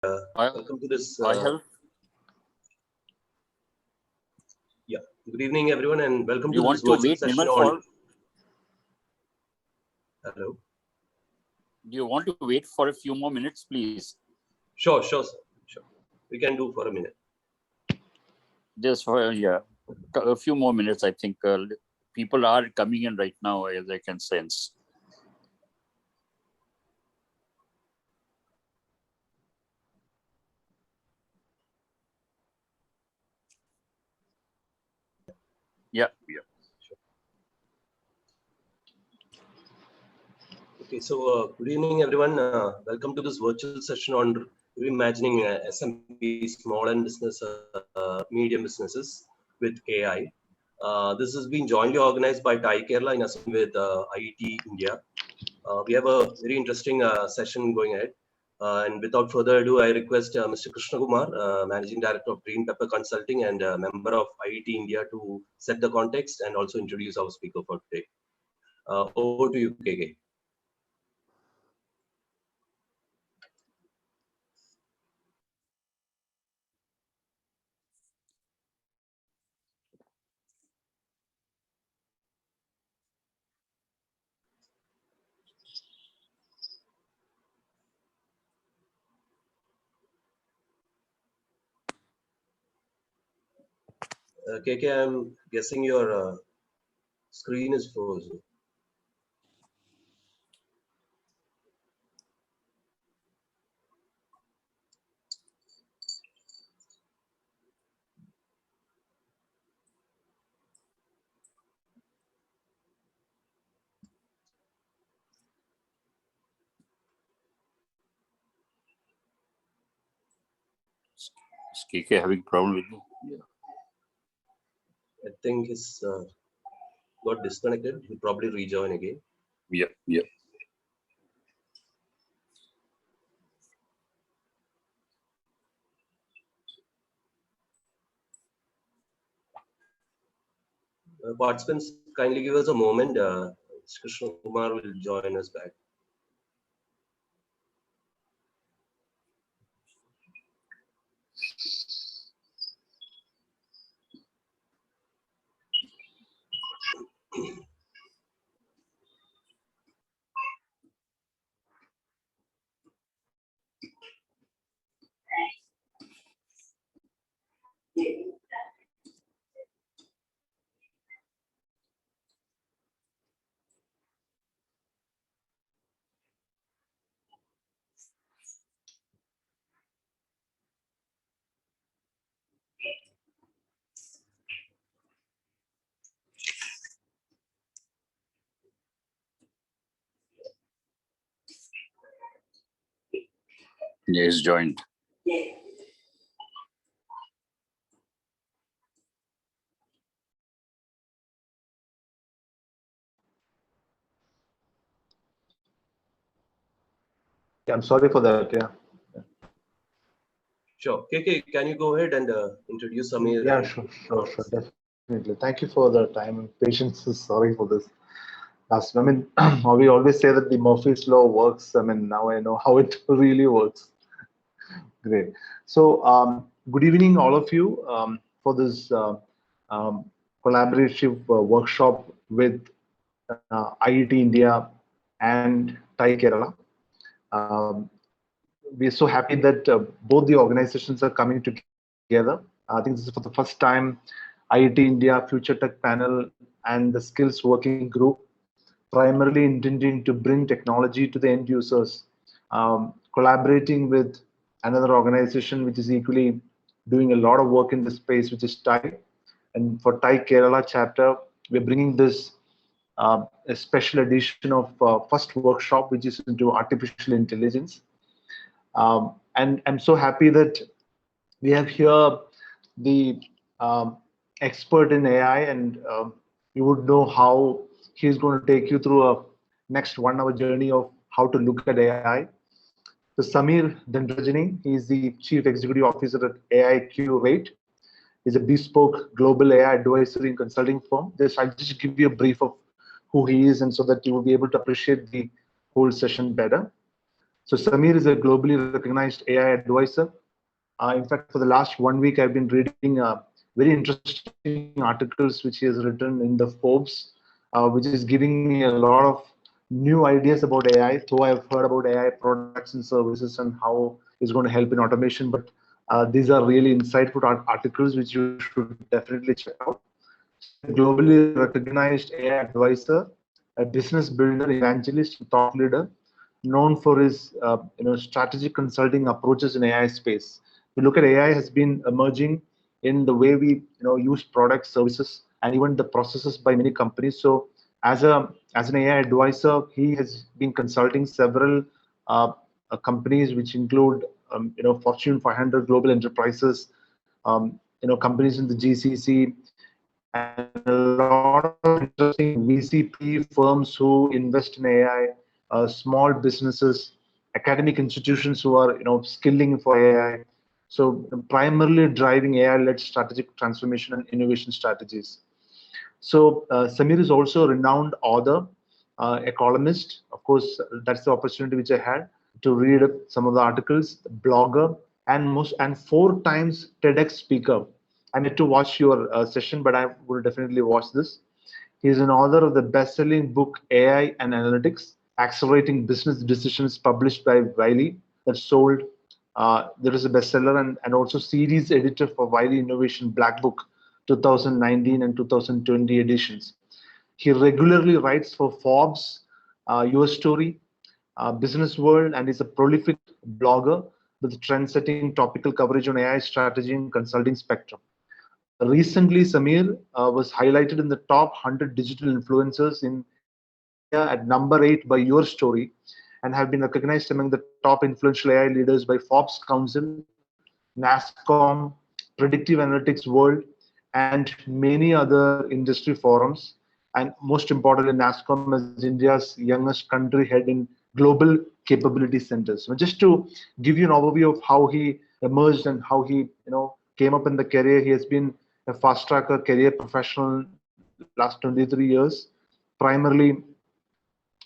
Welcome to this. I have. Yeah. Good evening, everyone, and welcome You to want this to virtual wait, session Nirmal, on. for? Hello. Do you want to wait for a few more minutes, please? Sure, sure, sir. Sure. We can do for a minute. Just for a few more minutes. I think people are coming in right now, as I can sense. Yeah. Sure. Okay, so good evening, everyone. Welcome to this virtual session on reimagining SMB, small and medium businesses with AI. This has been jointly organized by TiE Kerala in association with IIT India. We have a very interesting session going ahead. And without further ado, I request Mr. Krishna Kumar, Managing Director of Green Pepper Consulting and member of IIT India, to set the context and also introduce our speaker for today. Over to you, KK. KK, I'm guessing your screen is frozen. Is KK having problem with me? Yeah. I think he's got disconnected. He'll probably rejoin again. Yeah. Participants, kindly give us a moment. Krishna Kumar will join us back. Yeah, he's joined. Yeah, I'm sorry for that. Yeah. Sure. KK, can you go ahead and introduce Samir? Yeah, sure, definitely. Thank you for the time and patience. Sorry for this. I mean, we always say that the Murphy's Law works. I mean, now I know how it really works. Great. So, good evening, all of you, for this collaborative workshop with IIT India and TiE Kerala. We're so happy that both the organizations are coming together. I think this is for the first time IIT India Future Tech Panel and the Skills Working Group, primarily intending to bring technology to the end users, collaborating with another organization which is equally doing a lot of work in this space, which is TiE. And for TiE Kerala chapter, we're bringing this a special edition of first workshop, which is into artificial intelligence. And I'm so happy that we have here the expert in AI, and you would know how he's going to take you through a next 1 hour journey of how to look at AI. So Samir Dhanrajani, he is the Chief Executive Officer at AIQRATE. He's a bespoke global AI advisory and consulting firm. I'll just give you a brief of who he is, and so that you will be able to appreciate the whole session better. So Samir is a globally recognized AI advisor. In fact, for the last 1 week, I've been reading very interesting articles which he has written in the Forbes, which is giving me a lot of new ideas about AI. Though I've heard about AI products and services and how it's going to help in automation, but these are really insightful articles which you should definitely check out. So he's a globally recognized AI advisor, a business builder, evangelist, and thought leader, known for his strategic consulting approaches in AI space. We look at AI has been emerging in the way we use products, services, and even the processes by many companies. So as an AI advisor, he has been consulting several companies which include Fortune 500 global enterprises, companies in the GCC, and a lot of interesting VCP firms who invest in AI, small businesses, academic institutions who are skilling for AI. So primarily driving AI-led strategic transformation and innovation strategies. So Samir is also a renowned author, a columnist. Of course, that's the opportunity which I had to read some of the articles, blogger, and 4 times TEDx speaker. I need to watch your session, but I will definitely watch this. He is an author of the best-selling book AI and Analytics: Accelerating Business Decisions, published by Wiley. That sold. There is a bestseller, and also series editor for Wiley Innovation Black Book 2019 and 2020 editions. He regularly writes for Forbes, Your Story, Business World, and is a prolific blogger with trend-setting topical coverage on AI strategy and consulting spectrum. Recently, Samir was highlighted in the top 100 digital influencers in India at number 8 by Your Story, and have been recognized among the top influential AI leaders by Forbes Council, NASSCOM, Predictive Analytics World, and many other industry forums. And most importantly, NASSCOM is India's youngest country head in global capability centers. So just to give you an overview of how he emerged and how he came up in the career, he has been a fast tracker career professional last 23 years, primarily.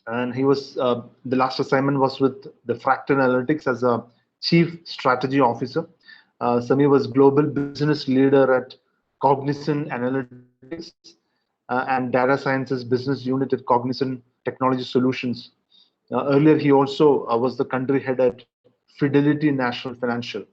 And he was the last assignment was with the Fractal Analytics as a chief strategy officer. Samir was global business leader at Cognizant Analytics and Data Sciences business unit at Cognizant Technology Solutions. Earlier, he also was the country head at Fidelity National Financial.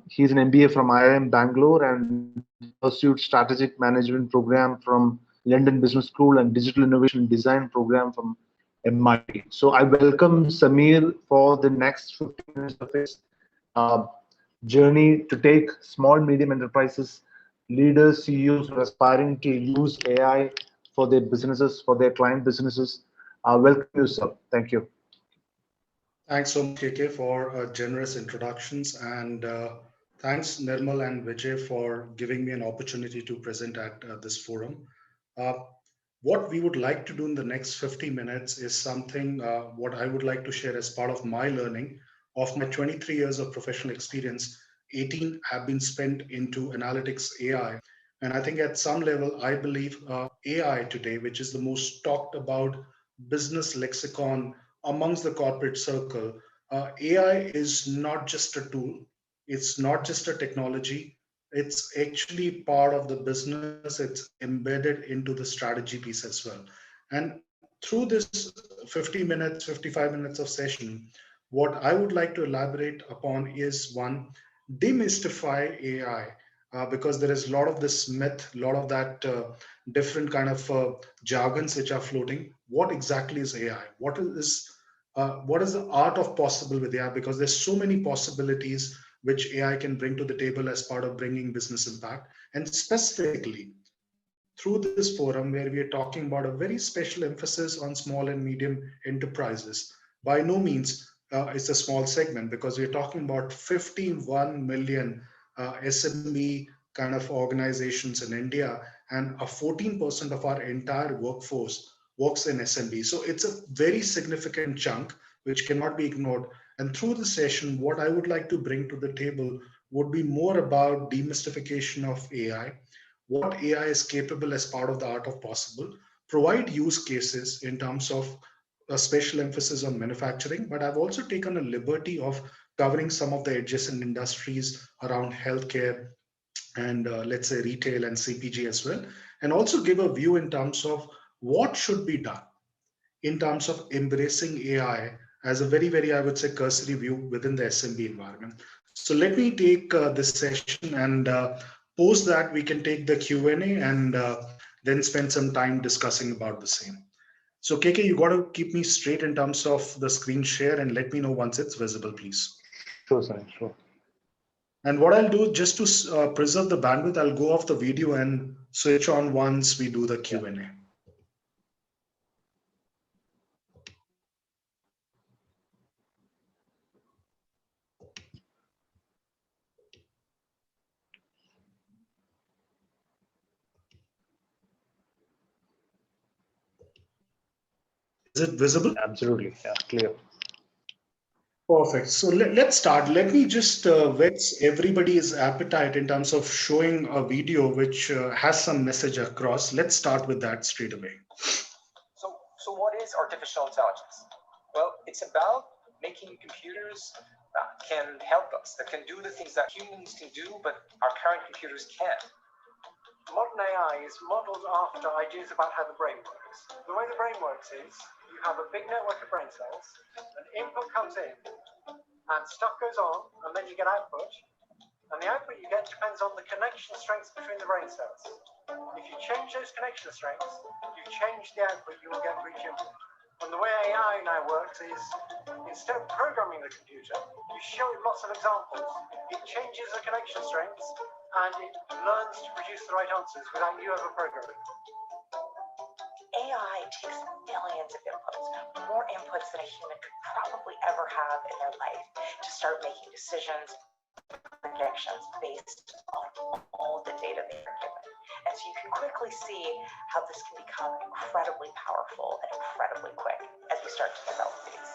He's an MBA from IIM Bangalore and pursued strategic management program from London Business School and digital innovation design program from MIT. So I welcome Samir for the next 15 minutes of his uh, journey to take small, medium enterprises, leaders, CEOs who are aspiring to use AI for their businesses, for their client businesses. Welcome you, sir. Thank you. Thanks so much, KK, for generous introductions. And thanks, Nirmal and Vijay, for giving me an opportunity to present at this forum. Uh, what we would like to do in the next 50 minutes is something what I would like to share as part of my learning. Of my 23 years of professional experience, 18 have been spent into analytics AI. And I think at some level, I believe AI today, which is the most talked about business lexicon amongst the corporate circle, AI is not just a tool, it's not just a technology, it's actually part of the business, it's embedded into the strategy piece as well. And through this 50 minutes, 55 minutes of session, what I would like to elaborate upon is one, demystify AI. Because there is a lot of this myth, a lot of that different kind of jargons which are floating. What exactly is AI? What is the art of possible with AI? Because there's so many possibilities which AI can bring to the table as part of bringing business impact. And specifically, through this forum where we are talking about a very special emphasis on small and medium enterprises, by no means it's a small segment, because we're talking about 51 million SME kind of organizations in India, and a 14% of our entire workforce works in SMB. So it's a very significant chunk which cannot be ignored. And through the session, what I would like to bring to the table would be more about demystification of AI, what AI is capable as part of the art of possible, provide use cases in terms of a special emphasis on manufacturing, but I've also taken a liberty of covering some of the adjacent industries around healthcare and let's say retail and CPG as well, and also give a view in terms of what should be done in terms of embracing AI as a very, I would say, cursory view within the SMB environment. So let me take this session, and post that we can take the Q&A and then spend some time discussing about the same. So KK, you got to keep me straight in terms of the screen share and let me know once it's visible, please. Sure, sir. Sure. And what I'll do, just to preserve the bandwidth, I'll go off the video and switch on once we do the Q&A. Is it visible? Absolutely. Yeah, clear. Perfect. So let's start. Let me just whet everybody's appetite in terms of showing a video which has some message across. Let's start with that straight away. So what is artificial intelligence? Well, it's about making computers that can help us, that can do the things that humans can do, but our current computers can't. Modern AI is modeled after ideas about how the brain works. The way the brain works is you have a big network of brain cells, an input comes in, and stuff goes on, and then you get output, and the output you get depends on the connection strengths between the brain cells. If you change those connection strengths, you change the output you will get for each input. And the way AI now works is, instead of programming the computer, you show it lots of examples. It changes the connection strengths, and it learns to produce the right answers without you ever programming. AI takes millions of inputs, more inputs than a human could probably ever have in their life, to start making decisions, predictions based on all the data they are given. And so you can quickly see how this can become incredibly powerful and incredibly quick as we start to develop these.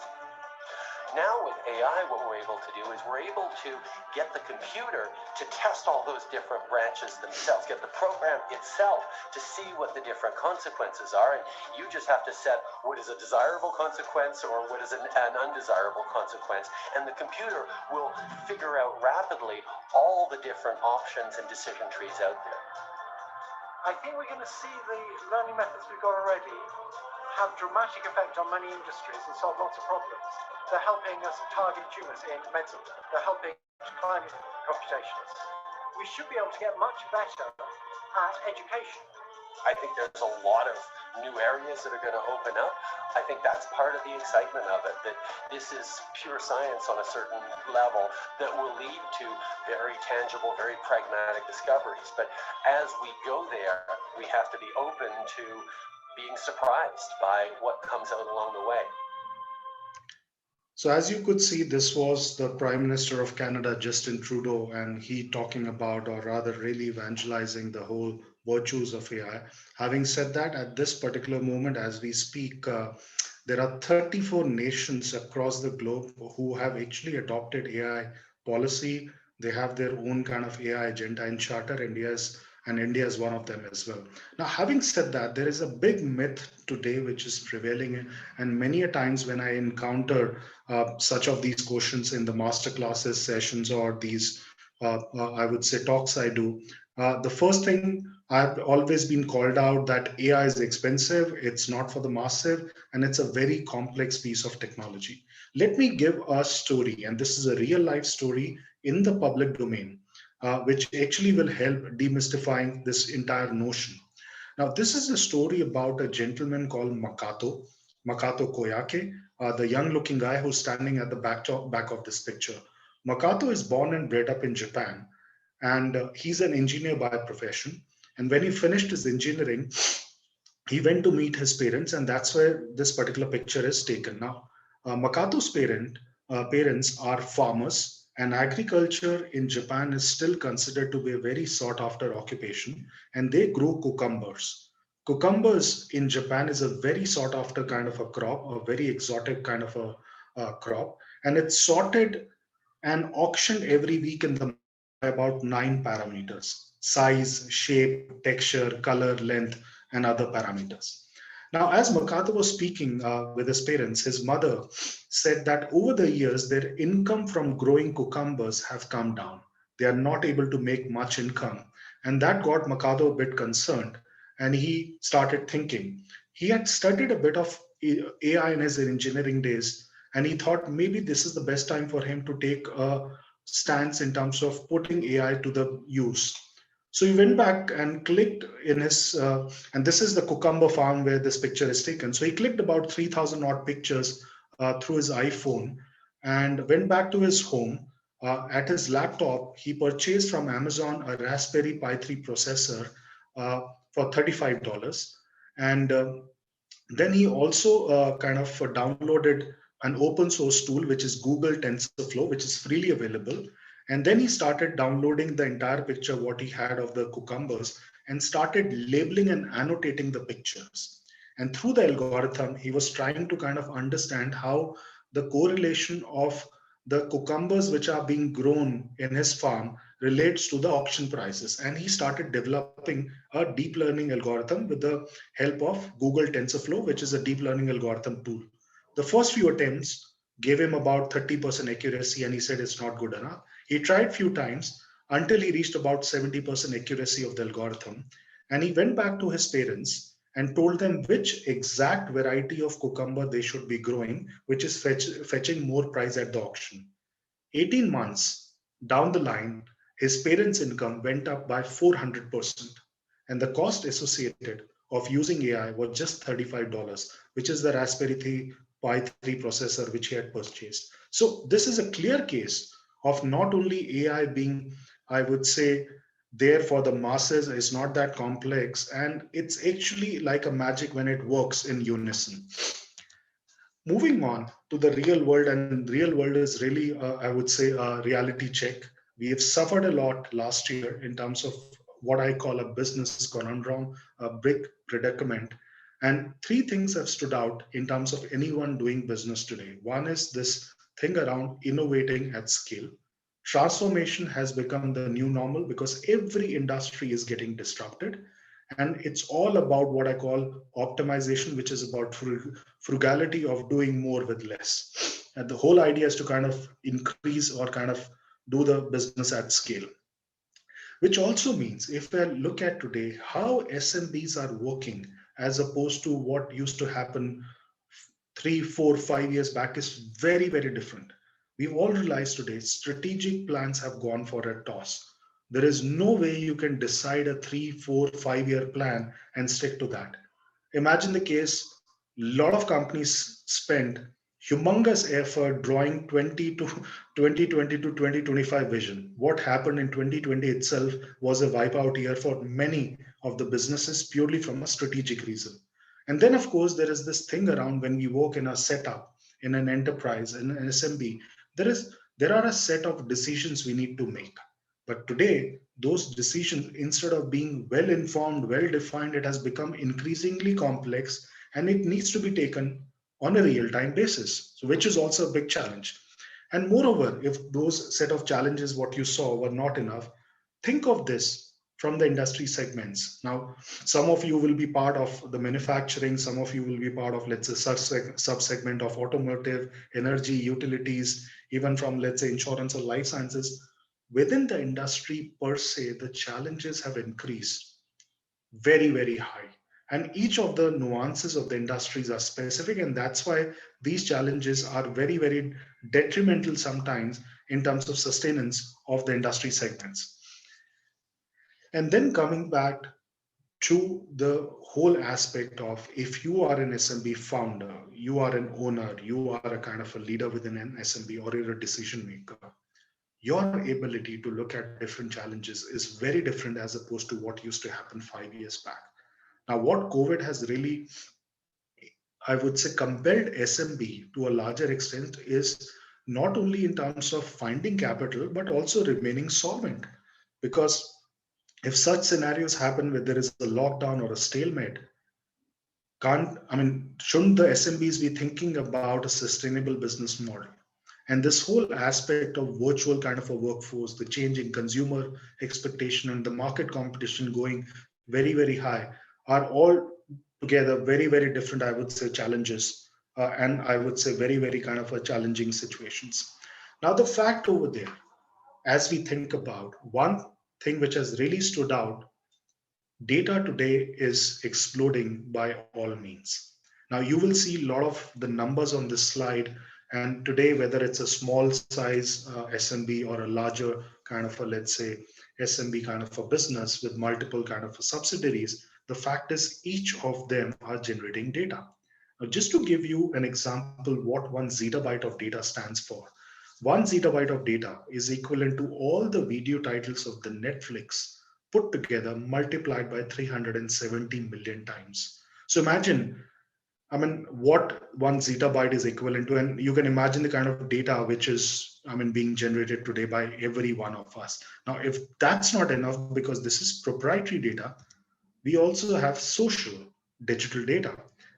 Now with AI, what we're able to do is we're able to get the computer to test all those different branches themselves, get the program itself to see what the different consequences are. And you just have to set what is a desirable consequence or what is an undesirable consequence. And the computer will figure out rapidly all the different options and decision trees out there. I think we're going to see the learning methods we've got already have dramatic effect on many industries and solve lots of problems. They're helping us target tumors in medicine. They're helping climate computations. We should be able to get much better at education. I think there's a lot of new areas that are going to open up. I think that's part of the excitement of it, that this is pure science on a certain level that will lead to very tangible, very pragmatic discoveries. But as we go there, we have to be open to being surprised by what comes out along the way. So as you could see, this was the Prime Minister of Canada, Justin Trudeau, and he talking about, or rather really evangelizing the whole virtues of AI. Having said that, at this particular moment, as we speak, there are 34 nations across the globe who have actually adopted AI policy. They have their own kind of AI agenda and charter. India is one of them as well. Now, having said that, there is a big myth today which is prevailing, and many a times when I encounter such of these questions in the master classes, sessions, or these, I would say, talks I do, the first thing I've always been called out that AI is expensive, it's not for the massive, and it's a very complex piece of technology. Let me give a story, and this is a real life story in the public domain, which actually will help demystifying this entire notion. Now, this is a story about a gentleman called Makoto Koyake, the young looking guy who's standing at the back of this picture. Makoto is born and bred up in Japan, and he's an engineer by profession. And when he finished his engineering, he went to meet his parents, and that's where this particular picture is taken. Now, Makoto's parents are farmers, and agriculture in Japan is still considered to be a very sought after occupation, and they grow cucumbers. Cucumbers in Japan is a very sought after kind of a crop, a very exotic kind of a crop, and it's sorted and auctioned every week in the by about 9 parameters: size, shape, texture, color, length, and other parameters. Now, as MacArthur was speaking with his parents, his mother said that over the years, their income from growing cucumbers have come down. They are not able to make much income. And that got MacArthur a bit concerned. And he started thinking. He had studied a bit of AI in his engineering days. And he thought maybe this is the best time for him to take a stance in terms of putting AI to the use. So he went back and clicked in his, and this is the cucumber farm where this picture is taken. So he clicked about 3,000 odd pictures through his iPhone and went back to his home. At his laptop, he purchased from Amazon a Raspberry Pi 3 processor for $35. And then he also kind of downloaded an open source tool, which is Google TensorFlow, which is freely available. And then he started downloading the entire picture, what he had of the cucumbers, and started labeling and annotating the pictures. And through the algorithm, he was trying to kind of understand how the correlation of the cucumbers which are being grown in his farm relates to the auction prices. And he started developing a deep learning algorithm with the help of Google TensorFlow, which is a deep learning algorithm tool. The first few attempts gave him about 30% accuracy, and he said it's not good enough. He tried few times until he reached about 70% accuracy of the algorithm. And he went back to his parents and told them which exact variety of cucumber they should be growing, which is fetching more price at the auction. 18 months down the line, his parents' income went up by 400%. And the cost associated of using AI was just $35, which is the Raspberry Pi 3 processor which he had purchased. So this is a clear case of not only AI being, I would say, there for the masses, is not that complex, and it's actually like a magic when it works in unison. Moving on to the real world, and real world is really, I would say, a reality check. We have suffered a lot last year in terms of what I call a business conundrum, a big predicament. And three things have stood out in terms of anyone doing business today. One is this thing around innovating at scale. Transformation has become the new normal because every industry is getting disrupted. And it's all about what I call optimization, which is about frugality of doing more with less. And the whole idea is to kind of increase or kind of do the business at scale. Which also means if I look at today, how SMBs are working as opposed to what used to happen 3, 4, 5 years back is very, very different. We've all realized today strategic plans have gone for a toss. There is no way you can decide a 3, 4, 5 year plan and stick to that. Imagine the case, a lot of companies spend humongous effort drawing 2020 to 2025 vision. What happened in 2020 itself was a wipeout year for many of the businesses purely from a strategic reason. And then, of course, there is this thing around when we work in a setup, in an enterprise, in an SMB, there are a set of decisions we need to make. But today, those decisions, instead of being well informed, well defined, it has become increasingly complex and it needs to be taken on a real time basis, so which is also a big challenge. And moreover, if those set of challenges, what you saw, were not enough, think of this from the industry segments. Now, some of you will be part of the manufacturing, some of you will be part of, let's say, sub-segment of automotive, energy, utilities, even from, let's say, insurance or life sciences. Within the industry per se, the challenges have increased very, very high. And each of the nuances of the industries are specific. And that's why these challenges are very, very detrimental sometimes in terms of sustenance of the industry segments. And then coming back to the whole aspect of if you are an SMB founder, you are an owner, you are a kind of a leader within an SMB or you're a decision maker, your ability to look at different challenges is very different as opposed to what used to happen 5 years back. Now, what COVID has really, I would say, compelled SMB to a larger extent is not only in terms of finding capital, but also remaining solvent. Because if such scenarios happen where there is a lockdown or a stalemate, shouldn't the SMBs be thinking about a sustainable business model? And this whole aspect of virtual kind of a workforce, the changing consumer expectation and the market competition going very, very high are all together very, very different, I would say, challenges, and I would say very, very kind of a challenging situations. Now, the fact over there, as we think about one thing which has really stood out, data today is exploding by all means. Now, you will see a lot of the numbers on this slide. And today, whether it's a small size SMB or a larger kind of a, let's say, SMB kind of a business with multiple kind of subsidiaries, the fact is each of them are generating data. Now, just to give you an example, what 1 zettabyte of data stands for. 1 zettabyte of data is equivalent to all the video titles of the Netflix put together multiplied by 370 million times. So imagine, I mean, what 1 zettabyte is equivalent to, and you can imagine the kind of data which is, I mean, being generated today by every one of us. Now, if that's not enough, because this is proprietary data, we also have social digital data.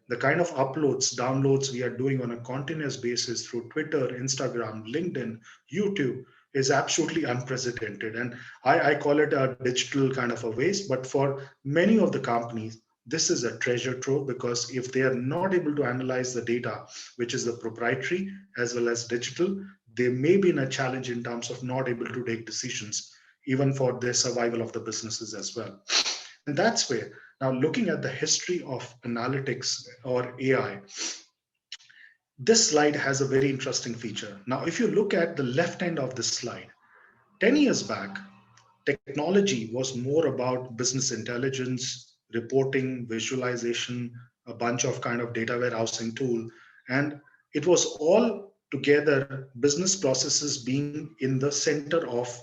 The kind of uploads, downloads we are doing on a continuous basis through Twitter, Instagram, LinkedIn, YouTube is absolutely unprecedented. And I call it a digital kind of a waste. But for many of the companies, this is a treasure trove, because if they are not able to analyze the data, which is the proprietary as well as digital, they may be in a challenge in terms of not able to take decisions, even for the survival of the businesses as well. And that's where, now looking at the history of analytics or AI, this slide has a very interesting feature. Now, if you look at the left end of this slide, 10 years back, technology was more about business intelligence, reporting, visualization, a bunch of kind of data warehousing tool. And it was all together business processes being in the center of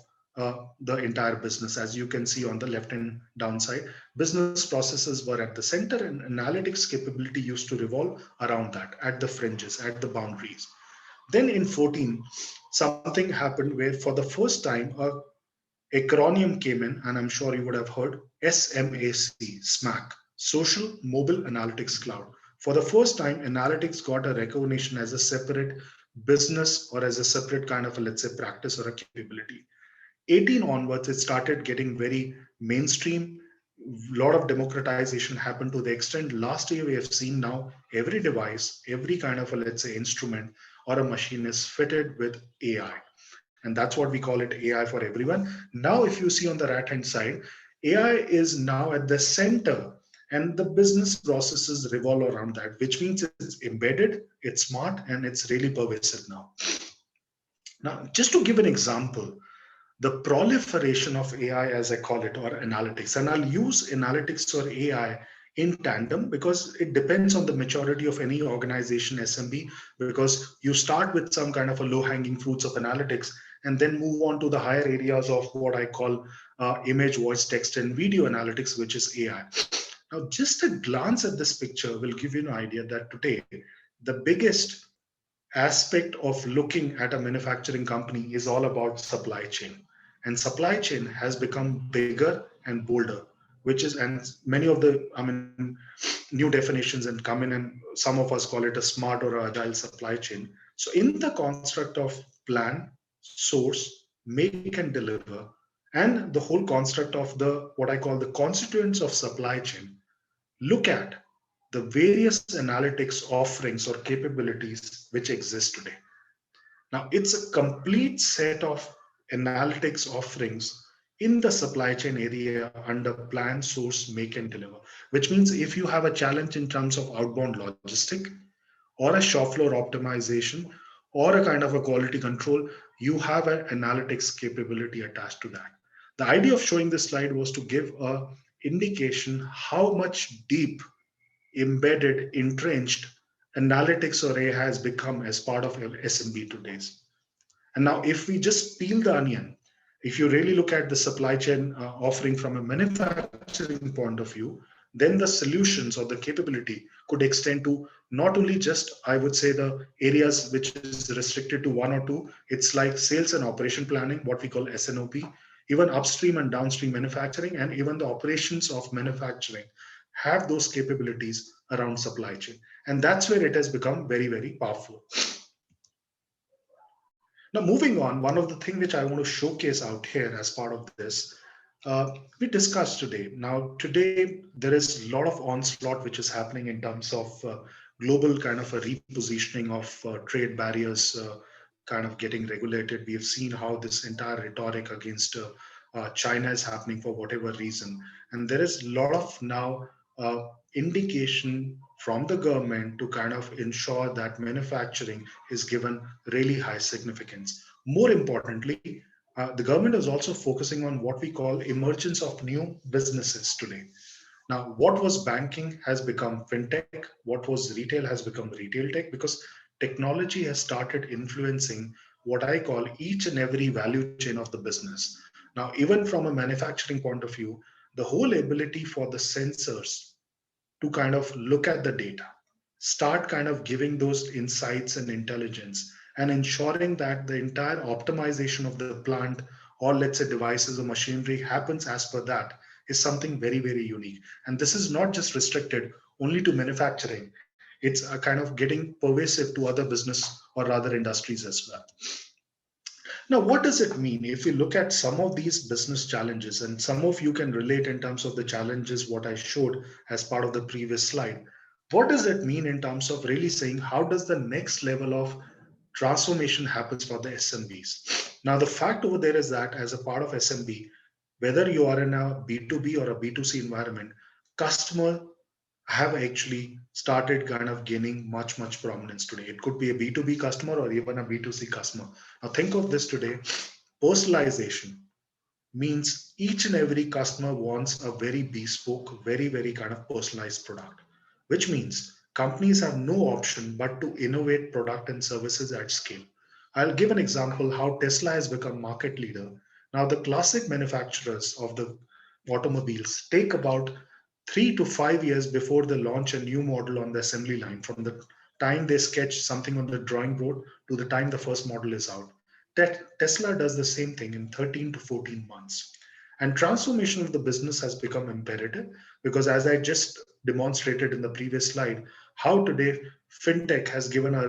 the entire business. As you can see on the left hand downside, business processes were at the center, and analytics capability used to revolve around that, at the fringes, at the boundaries. Then in 14, something happened where for the first time a acronym came in, and I'm sure you would have heard SMAC, Social Mobile Analytics Cloud. For the first time, analytics got a recognition as a separate business or as a separate kind of a, let's say, practice or a capability. 18 onwards, it started getting very mainstream. A lot of democratization happened to the extent last year we have seen now every device, every kind of a, let's say, instrument or a machine is fitted with AI. And that's what we call it, AI for everyone. Now, if you see on the right hand side, AI is now at the center, and the business processes revolve around that, which means it's embedded, it's smart, and it's really pervasive now. Now, just to give an example, the proliferation of AI, as I call it, or analytics, and I'll use analytics or AI in tandem because it depends on the maturity of any organization, SMB, because you start with some kind of a low-hanging fruits of analytics and then move on to the higher areas of what I call image, voice, text, and video analytics, which is AI. Now, just a glance at this picture will give you an idea that today, the biggest aspect of looking at a manufacturing company is all about supply chain. And supply chain has become bigger and bolder, which is, and many of the, I mean, new definitions and come in, and some of us call it a smart or agile supply chain. So in the construct of plan, source, make and deliver, and the whole construct of the, what I call the constituents of supply chain, look at the various analytics offerings or capabilities which exist today. Now, it's a complete set of analytics offerings in the supply chain area under plan, source, make, and deliver, which means if you have a challenge in terms of outbound logistic or a shop floor optimization or a kind of a quality control, you have an analytics capability attached to that. The idea of showing this slide was to give a indication how much deep, embedded, entrenched analytics or AI has become as part of SMB today's. And now if we just peel the onion, if you really look at the supply chain offering from a manufacturing point of view, then the solutions or the capability could extend to not only just, I would say, the areas which is restricted to one or two. It's like sales and operation planning, what we call SNOP, even upstream and downstream manufacturing, and even the operations of manufacturing have those capabilities around supply chain. And that's where it has become very, very powerful. Now, moving on, one of the things which I want to showcase out here as part of this, we discussed today. Now, today there is a lot of onslaught which is happening in terms of global kind of a repositioning of trade barriers kind of getting regulated. We have seen how this entire rhetoric against China is happening for whatever reason. And there is a lot of now indication from the government to kind of ensure that manufacturing is given really high significance. More importantly, the government is also focusing on what we call emergence of new businesses today. Now, what was banking has become fintech, what was retail has become retail tech, because technology has started influencing what I call each and every value chain of the business. Now, even from a manufacturing point of view, the whole ability for the sensors to kind of look at the data, start kind of giving those insights and intelligence, and ensuring that the entire optimization of the plant or let's say devices or machinery happens as per that is something very, very unique. And this is not just restricted only to manufacturing. It's a kind of getting pervasive to other business or rather industries as well. Now, what does it mean if you look at some of these business challenges, and some of you can relate in terms of the challenges what I showed as part of the previous slide? What does it mean in terms of really saying how does the next level of transformation happens for the SMBs? Now, the fact over there is that as a part of SMB, whether you are in a B2B or a B2C environment, customer have actually started kind of gaining much, much prominence today. It could be a B2B customer or even a B2C customer. Now think of this today. Personalization means each and every customer wants a very bespoke, very, very kind of personalized product, which means companies have no option but to innovate product and services at scale. I'll give an example how Tesla has become market leader. Now, the classic manufacturers of the automobiles take about 3 to 5 years before they launch a new model on the assembly line, from the time they sketch something on the drawing board to the time the first model is out. Tesla does the same thing in 13 to 14 months. And transformation of the business has become imperative because, as I just demonstrated in the previous slide, how today fintech has given a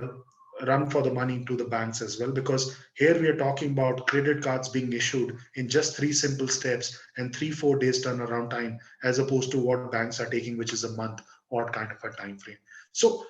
run for the money to the banks as well. Because here we are talking about credit cards being issued in just 3 simple steps and 3-4 days turnaround time, as opposed to what banks are taking, which is a month or kind of a time frame. So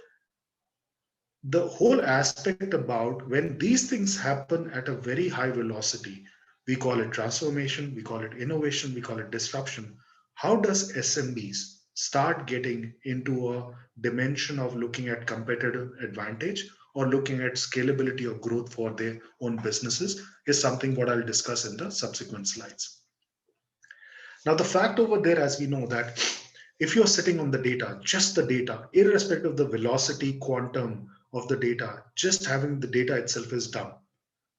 the whole aspect about when these things happen at a very high velocity, we call it transformation, we call it innovation, we call it disruption. How does SMBs start getting into a dimension of looking at competitive advantage or looking at scalability or growth for their own businesses is something what I'll discuss in the subsequent slides. Now, the fact over there, as we know, that if you're sitting on the data, just the data, irrespective of the velocity, quantum of the data, just having the data itself is dumb.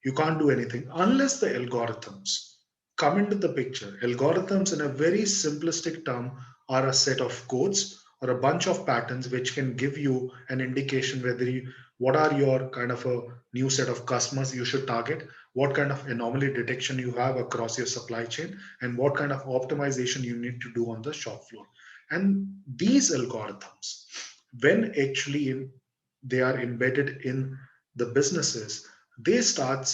You can't do anything unless the algorithms come into the picture. Algorithms, in a very simplistic term, are a set of codes or a bunch of patterns which can give you an indication whether you, what are your kind of a new set of customers you should target, what kind of anomaly detection you have across your supply chain, and what kind of optimization you need to do on the shop floor. And these algorithms, when actually they are embedded in the businesses, they start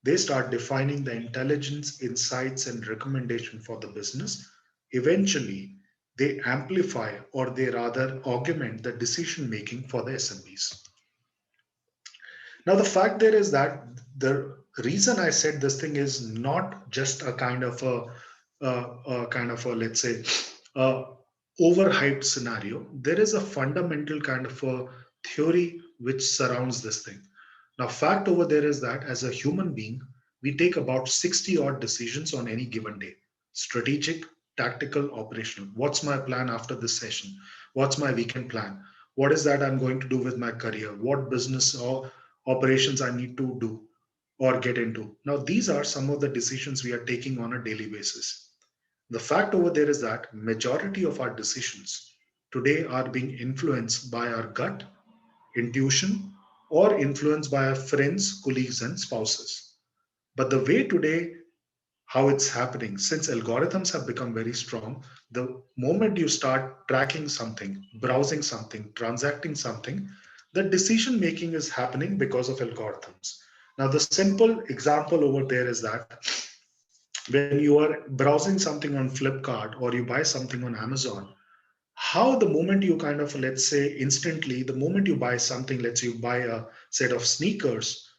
defining the intelligence, insights, and recommendation for the business. Eventually, they amplify or they rather augment the decision making for the SMBs. Now, the fact there is that the reason I said this thing is not just a kind of let's say overhyped scenario. There is a fundamental kind of a theory which surrounds this thing. Now, fact over there is that as a human being, we take about 60 odd decisions on any given day. Strategic, tactical, operational. What's my plan after this session? What's my weekend plan? What is that I'm going to do with my career? What business or operations I need to do or get into? Now, these are some of the decisions we are taking on a daily basis. The fact over there is that majority of our decisions today are being influenced by our gut, intuition, or influenced by our friends, colleagues, and spouses. But the way today, how it's happening, since algorithms have become very strong, the moment you start tracking something, browsing something, transacting something, the decision making is happening because of algorithms. Now, the simple example over there is that when you are browsing something on Flipkart or you buy something on Amazon, how the moment you kind of, let's say, instantly, the moment you buy something, let's say you buy a set of sneakers,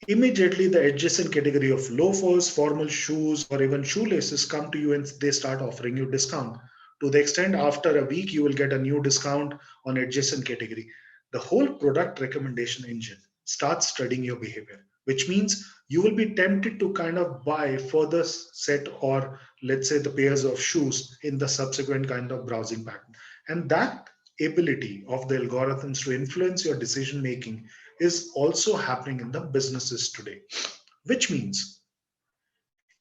immediately the adjacent category of loafers, formal shoes, or even shoelaces come to you and they start offering you discount. To the extent after a week, you will get a new discount on adjacent category. The whole product recommendation engine starts studying your behavior, which means you will be tempted to kind of buy further set or let's say the pairs of shoes in the subsequent kind of browsing pattern. And that ability of the algorithms to influence your decision making is also happening in the businesses today, which means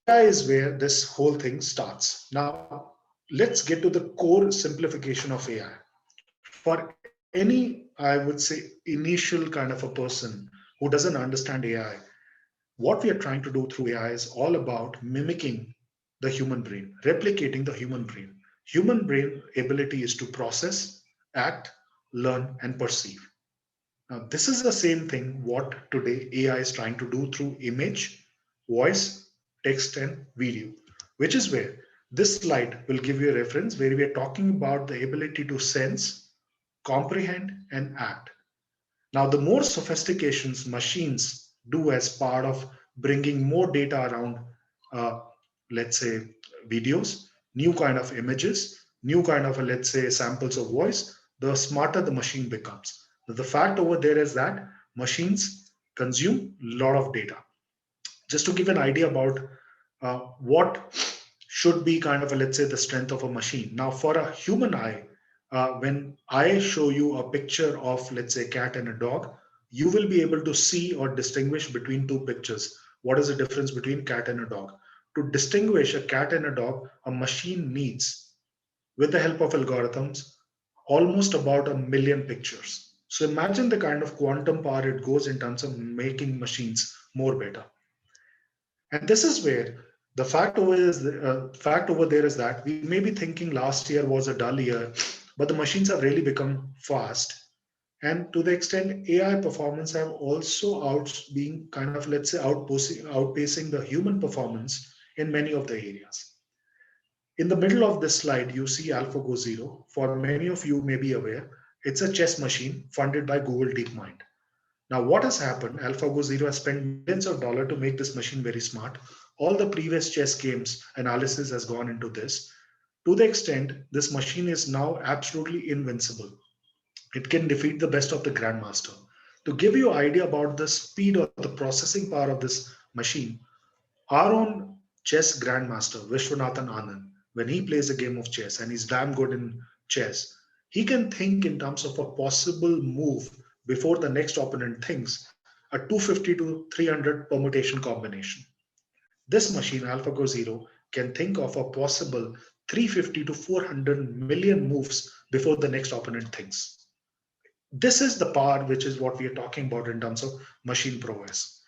AI is where this whole thing starts. Now, let's get to the core simplification of AI. For any, I would say, initial kind of a person who doesn't understand AI, what we are trying to do through AI is all about mimicking the human brain, replicating the human brain. Human brain ability is to process, act, learn, and perceive. Now, this is the same thing what today AI is trying to do through image, voice, text, and video, which is where this slide will give you a reference where we are talking about the ability to sense, comprehend, and act. Now, the more sophistications machines do as part of bringing more data around, uh, let's say, videos, new kind of images, new kind of, let's say, samples of voice, the smarter the machine becomes. The fact over there is that machines consume a lot of data. Just to give an idea about what should be kind of a, let's say, the strength of a machine. Now, for a human eye, when I show you a picture of, let's say, a cat and a dog, you will be able to see or distinguish between two pictures. What is the difference between cat and a dog? To distinguish a cat and a dog, a machine needs, with the help of algorithms, almost about 1 million pictures. So imagine the kind of quantum power it goes in terms of making machines more better. And this is where the fact over there is that we may be thinking last year was a dull year, but the machines have really become fast. And to the extent AI performance have also being kind of, let's say, outpacing the human performance in many of the areas. In the middle of this slide, you see AlphaGo Zero. For many of you may be aware, it's a chess machine funded by Google DeepMind. Now, what has happened? AlphaGo Zero has spent millions of dollars to make this machine very smart. All the previous chess games analysis has gone into this. To the extent, this machine is now absolutely invincible. It can defeat the best of the grandmaster. To give you an idea about the speed or the processing power of this machine, our own chess grandmaster, Vishwanathan Anand, when he plays a game of chess and he's damn good in chess, he can think in terms of a possible move before the next opponent thinks, a 250 to 300 permutation combination. This machine, AlphaGo Zero, can think of a possible 350 to 400 million moves before the next opponent thinks. This is the power, which is what we are talking about in terms of machine prowess.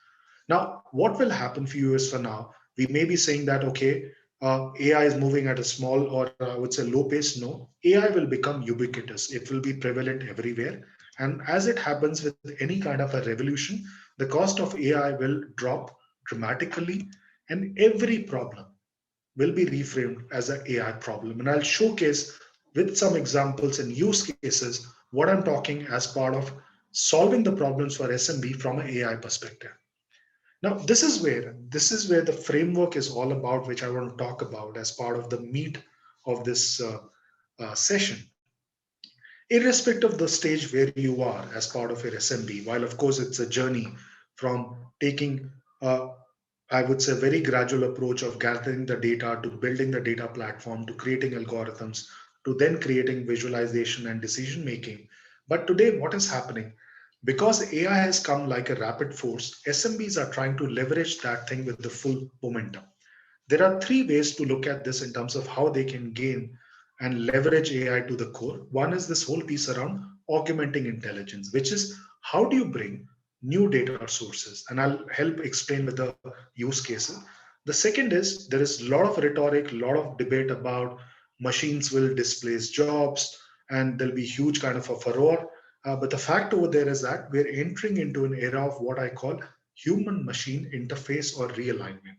Now, what will happen for years from now? We may be saying that, okay, AI is moving at a small or I would say low pace. No, AI will become ubiquitous. It will be prevalent everywhere. And as it happens with any kind of a revolution, the cost of AI will drop dramatically and every problem will be reframed as an AI problem. And I'll showcase with some examples and use cases what I'm talking as part of solving the problems for SMB from an AI perspective. Now, this is where the framework is all about, which I want to talk about as part of the meat of this session. Irrespective of the stage where you are as part of your SMB, while of course it's a journey from taking, I would say, a very gradual approach of gathering the data to building the data platform to creating algorithms to then creating visualization and decision making. But today, what is happening? Because AI has come like a rapid force, SMBs are trying to leverage that thing with the full momentum. There are three ways to look at this in terms of how they can gain and leverage AI to the core. One is this whole piece around augmenting intelligence, which is how do you bring new data sources? And I'll help explain with the use cases. The second is there is a lot of rhetoric, a lot of debate about machines will displace jobs and there'll be huge kind of a furore. But the fact over there is that we're entering into an era of what I call human machine interface or realignment.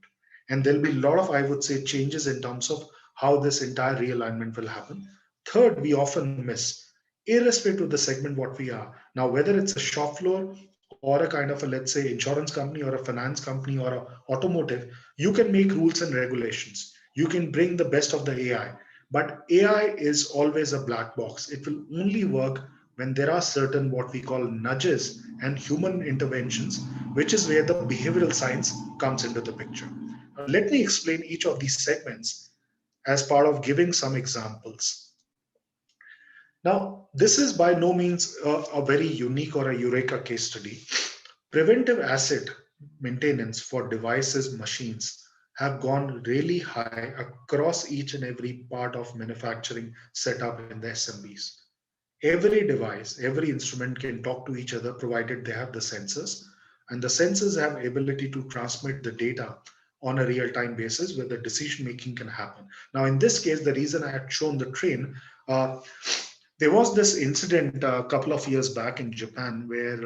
And there'll be a lot of, I would say, changes in terms of how this entire realignment will happen. Third, we often miss, irrespective of the segment what we are. Now, whether it's a shop floor or a kind of a, let's say, insurance company or a finance company or a automotive, you can make rules and regulations. You can bring the best of the AI. But AI is always a black box. It will only work when there are certain what we call nudges and human interventions, which is where the behavioral science comes into the picture. Let me explain each of these segments as part of giving some examples. Now, this is by no means a very unique or a eureka case study. Preventive asset maintenance for devices, machines have gone really high across each and every part of manufacturing setup in the SMBs. Every device, every instrument can talk to each other provided they have the sensors, and the sensors have ability to transmit the data on a real-time basis where the decision making can happen. Now, in this case, the reason I had shown the train, there was this incident a couple of years back in Japan where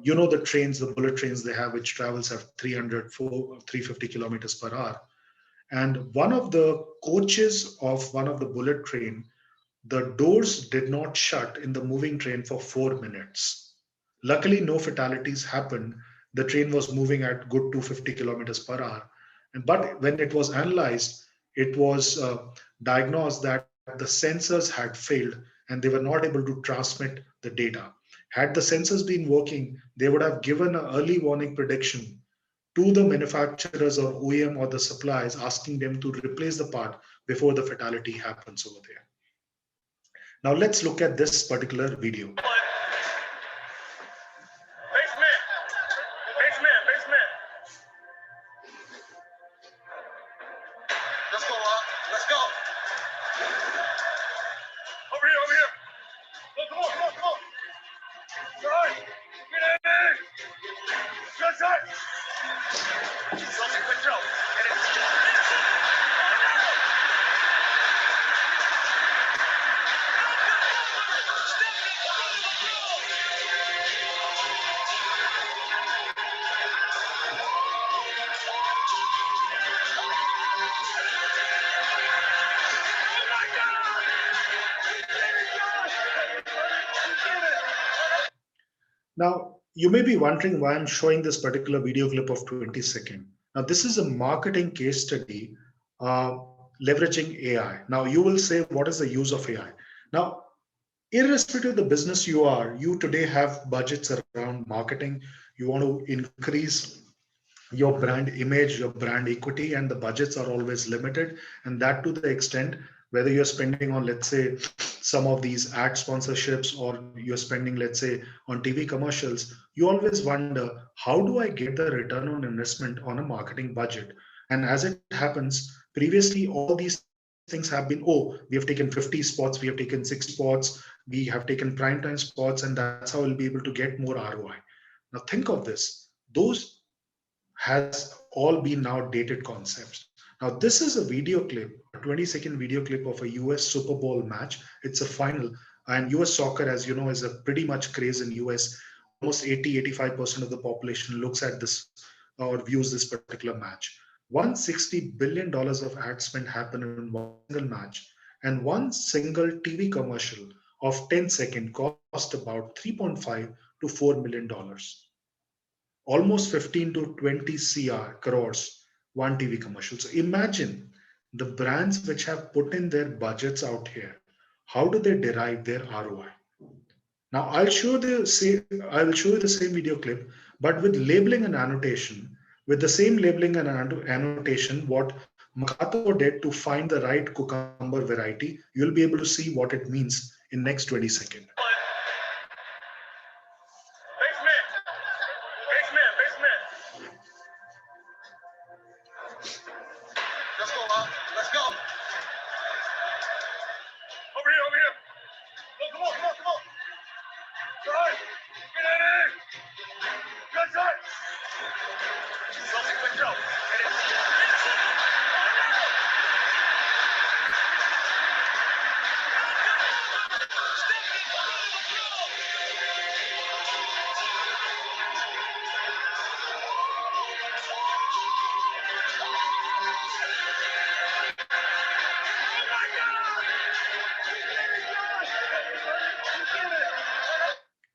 you know the trains, the bullet trains they have, which travels at 350 kilometers per hour. And one of the coaches of one of the bullet train, the doors did not shut in the moving train for 4 minutes. Luckily, no fatalities happened. The train was moving at good 250 kilometers per hour. But when it was analyzed, it was diagnosed that the sensors had failed and they were not able to transmit the data. Had the sensors been working, they would have given an early warning prediction to the manufacturers or OEM or the suppliers, asking them to replace the part before the fatality happens over there. Now let's look at this particular video. Now, you may be wondering why I'm showing this particular video clip of 20 seconds. Now, this is a marketing case study leveraging AI. Now, you will say, what is the use of AI? Now, irrespective of the business you are, you today have budgets around marketing. You want to increase your brand image, your brand equity, and the budgets are always limited. And that to the extent, whether you're spending on, let's say, some of these ad sponsorships or you're spending, let's say, on TV commercials, you always wonder, how do I get the return on investment on a marketing budget? And as it happens, previously, all these things have been, oh, we have taken 50 spots, we have taken 6 spots, we have taken primetime spots, and that's how we'll be able to get more ROI. Now think of this. Those has all been now dated concepts. Now, this is a video clip, a 20-second video clip of a US Super Bowl match. It's a final, and US soccer, as you know, is a pretty much craze in US. Almost 80-85% of the population looks at this or views this particular match. $160 billion of ad spend happened in one single match, and one single TV commercial of 10 seconds cost about $3.5 to $4 million. Almost 15 to 20 crores, one TV commercial. So imagine the brands which have put in their budgets out here. How do they derive their ROI? Now I'll show you the same video clip, but with labeling and annotation. With the same labeling and annotation, what Makato did to find the right cucumber variety, you'll be able to see what it means in next 20 seconds.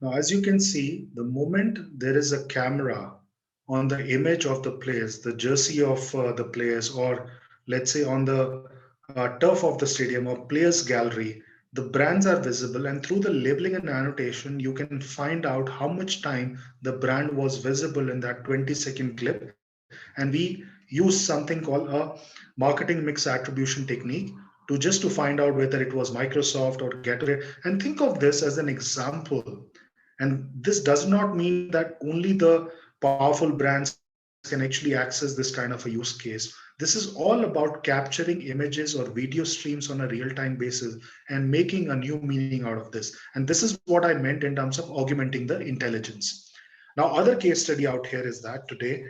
Now, as you can see, the moment there is a camera on the image of the players, the jersey of the players, or let's say on the turf of the stadium or players gallery, the brands are visible, and through the labeling and annotation, you can find out how much time the brand was visible in that 20-second clip. And we use something called a marketing mix attribution technique to find out whether it was Microsoft or Gatorade. And think of this as an example. And this does not mean that only the powerful brands can actually access this kind of a use case. This is all about capturing images or video streams on a real-time basis and making a new meaning out of this. And this is what I meant in terms of augmenting the intelligence. Now, other case study out here is that today,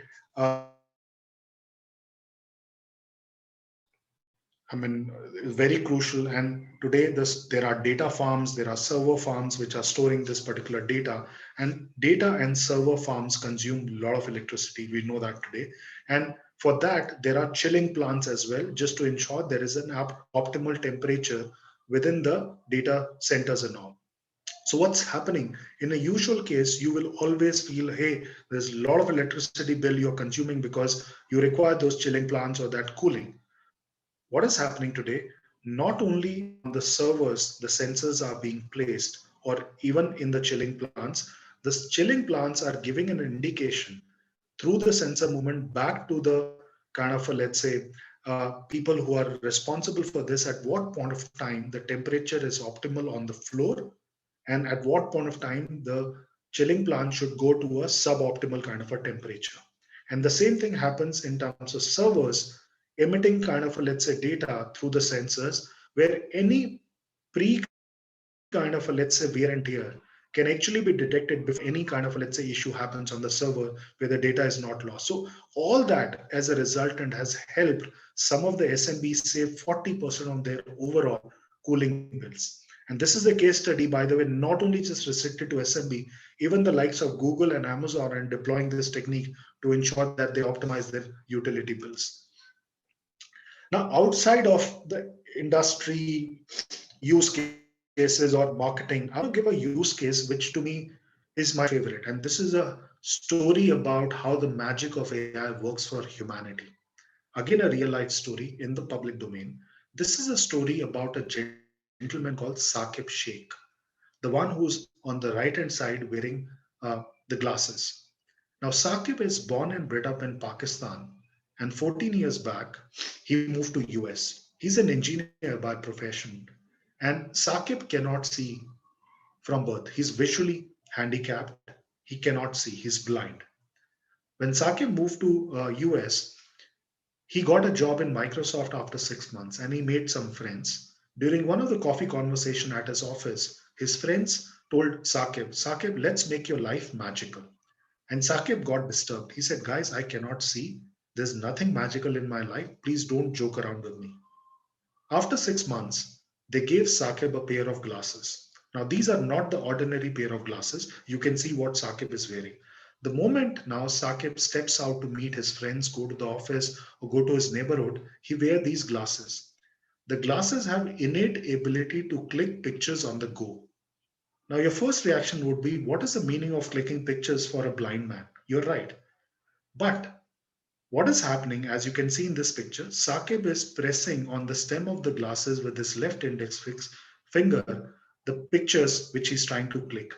very crucial. And today, there are data farms, there are server farms which are storing this particular data. And data and server farms consume a lot of electricity. We know that today. And for that, there are chilling plants as well, just to ensure there is an optimal temperature within the data centers and all. So what's happening in a usual case, you will always feel, hey, there's a lot of electricity bill you're consuming because you require those chilling plants or that cooling. What is happening today? Not only on the servers, the sensors are being placed, or even in the chilling plants, the chilling plants are giving an indication through the sensor movement back to the kind of, let's say, people who are responsible for this, at what point of time the temperature is optimal on the floor, and at what point of time the chilling plant should go to a suboptimal kind of a temperature. And the same thing happens in terms of servers emitting kind of, let's say, data through the sensors, where any pre kind of, let's say, wear and tear can actually be detected before any kind of, let's say, issue happens on the server where the data is not lost. So all that as a resultant has helped some of the SMBs save 40% of their overall cooling bills. And this is a case study, by the way, not only just restricted to SMB, even the likes of Google and Amazon are deploying this technique to ensure that they optimize their utility bills. Now, outside of the industry use cases or marketing, I want to give a use case which to me is my favorite. And this is a story about how the magic of AI works for humanity. Again, a real life story in the public domain. This is a story about a gentleman called Saqib Sheikh, the one who's on the right hand side wearing the glasses. Now, Saqib is born and bred up in Pakistan, and 14 years back, he moved to US. He's an engineer by profession, and Saqib cannot see from birth. He's visually handicapped. He cannot see. He's blind. When Saqib moved to US, he got a job in Microsoft after 6 months, and he made some friends. During one of the coffee conversation at his office, his friends told Saqib, let's make your life magical. And Saqib got disturbed. He said, guys, I cannot see. There's nothing magical in my life. Please don't joke around with me. After 6 months, they gave Saqib a pair of glasses. Now, these are not the ordinary pair of glasses. You can see what Saqib is wearing. The moment now Saqib steps out to meet his friends, go to the office, or go to his neighborhood, he wears these glasses. The glasses have innate ability to click pictures on the go. Now, your first reaction would be, what is the meaning of clicking pictures for a blind man? You're right. But what is happening, as you can see in this picture, Saqib is pressing on the stem of the glasses with his left index finger, the pictures which he's trying to click.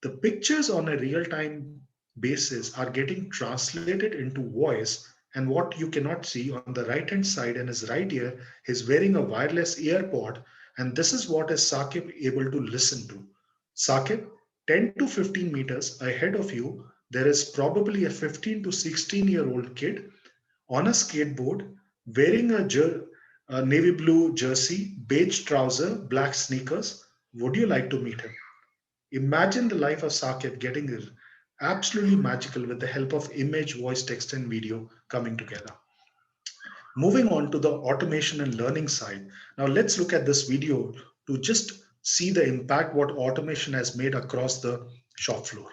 The pictures on a real-time basis are getting translated into voice, and what you cannot see on the right-hand side in his right ear, he's wearing a wireless earpod, and this is what is Saqib able to listen to. Saqib, 10 to 15 meters ahead of you, there is probably a 15 to 16-year-old kid on a skateboard wearing a navy blue jersey, beige trouser, black sneakers. Would you like to meet him? Imagine the life of Saqib getting absolutely magical with the help of image, voice, text, and video coming together. Moving on to the automation and learning side. Now let's look at this video to just see the impact what automation has made across the shop floor.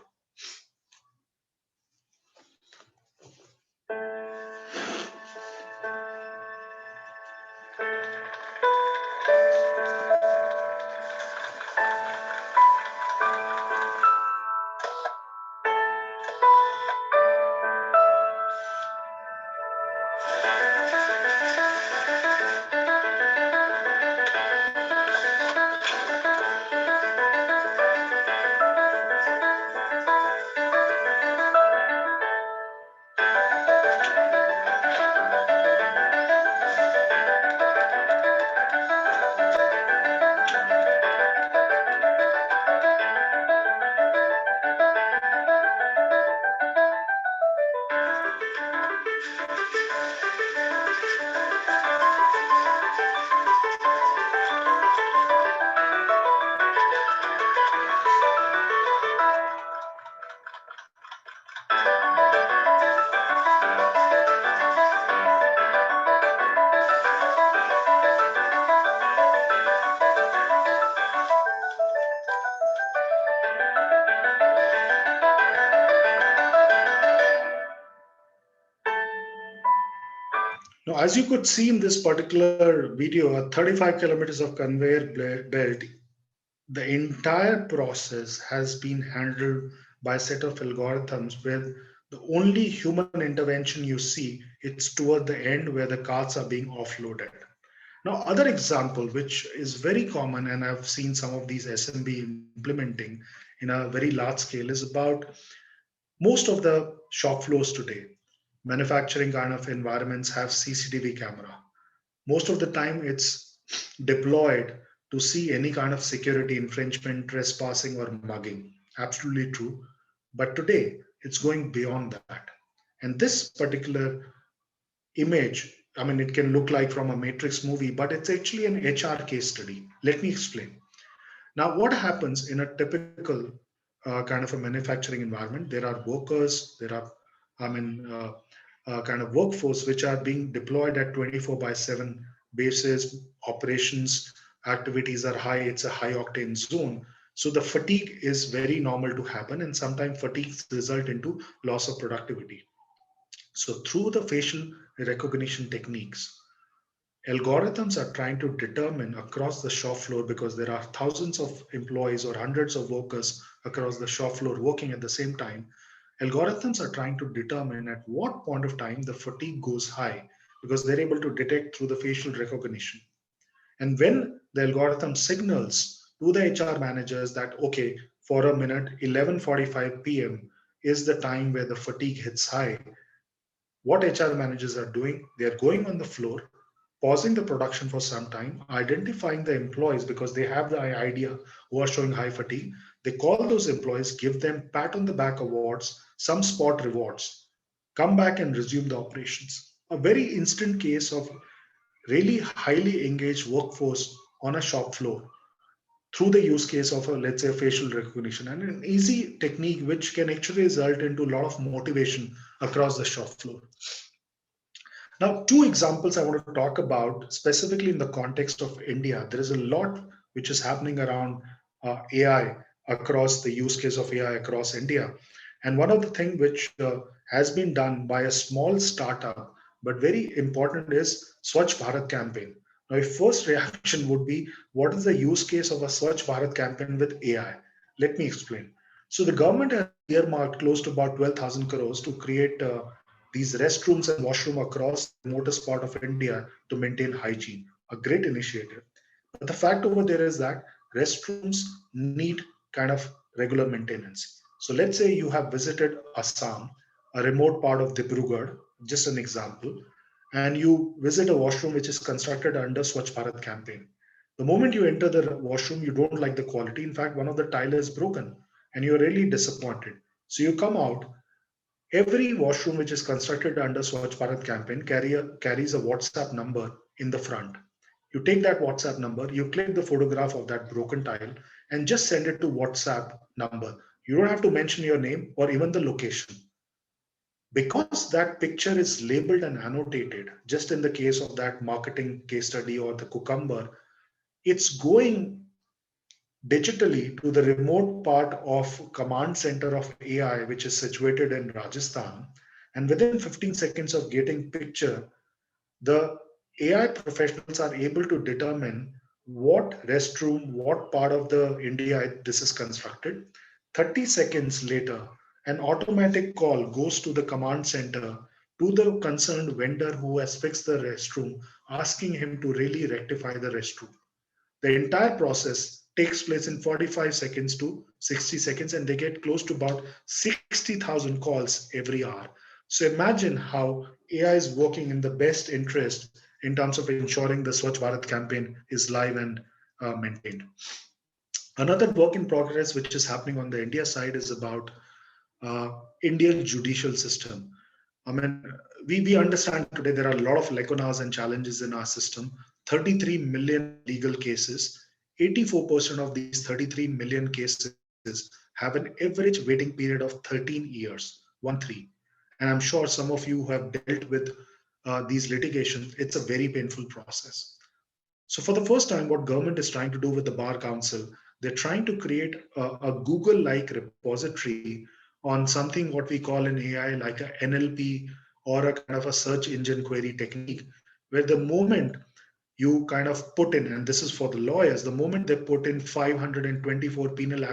as you could see in this particular video, a 35 kilometers of conveyor belt, the entire process has been handled by a set of algorithms where the only human intervention you see, it's toward the end where the carts are being offloaded. Now, other example, which is very common, and I've seen some of these SMB implementing in a very large scale, is about most of the shop floors today. Manufacturing kind of environments have CCTV camera. Most of the time it's deployed to see any kind of security infringement, trespassing, or mugging. Absolutely true. But today it's going beyond that. And this particular image, I mean, it can look like from a Matrix movie, but it's actually an HR case study. Let me explain. Now, what happens in a typical kind of a manufacturing environment? There are workers, there are, kind of workforce which are being deployed at 24/7 basis. Operations activities are high. It's a high octane zone. So the fatigue is very normal to happen, and sometimes fatigues result into loss of productivity. So through the facial recognition techniques, algorithms are trying to determine across the shop floor, because there are thousands of employees or hundreds of workers across the shop floor working at the same time. Algorithms are trying to determine at what point of time the fatigue goes high, because they're able to detect through the facial recognition. And when the algorithm signals to the HR managers that, okay, for a minute, 11:45 p.m. is the time where the fatigue hits high, what HR managers are doing, they are going on the floor, pausing the production for some time, identifying the employees because they have the idea who are showing high fatigue. They call those employees, give them pat on the back awards, some spot rewards, come back and resume the operations. A very instant case of really highly engaged workforce on a shop floor through the use case of let's say facial recognition, and an easy technique which can actually result into a lot of motivation across the shop floor. Now, two examples I want to talk about specifically in the context of India. There is a lot which is happening around AI across the use case of AI across India. And one of the things which has been done by a small startup, but very important, is Swachh Bharat campaign. Now, your first reaction would be, what is the use case of a Swachh Bharat campaign with AI? Let me explain. So the government has earmarked close to about 12,000 crores to create these restrooms and washroom across the remotest part of India to maintain hygiene. A great initiative. But the fact over there is that restrooms need kind of regular maintenance. So let's say you have visited Assam, a remote part of Dibrugarh, just an example, and you visit a washroom which is constructed under Swachh Bharat campaign. The moment you enter the washroom, you don't like the quality. In fact, one of the tiles is broken and you're really disappointed. So you come out. Every washroom which is constructed under Swachh Bharat campaign carries a WhatsApp number in the front. You take that WhatsApp number, you click the photograph of that broken tile and just send it to WhatsApp number. You don't have to mention your name or even the location. Because that picture is labeled and annotated, just in the case of that marketing case study or the cucumber, it's going digitally to the remote part of command center of AI, which is situated in Rajasthan. And within 15 seconds of getting picture, the AI professionals are able to determine what restroom, what part of the India this is constructed. 30 seconds later, an automatic call goes to the command center to the concerned vendor who has fixed the restroom, asking him to really rectify the restroom. The entire process takes place in 45 seconds to 60 seconds, and they get close to about 60,000 calls every hour. So imagine how AI is working in the best interest in terms of ensuring the Swachh Bharat campaign is live and maintained. Another work in progress which is happening on the India side is about Indian judicial system. I mean, we understand today there are a lot of lacunas and challenges in our system. 33 million legal cases. 84% of these 33 million cases have an average waiting period of 13 years, 1-3. And I'm sure some of you who have dealt with these litigations, it's a very painful process. So for the first time, what government is trying to do with the Bar Council, they're trying to create a Google-like repository on something what we call in AI like a NLP or a kind of a search engine query technique, where the moment you kind of put in, and this is for the lawyers, the moment they put in 524 penal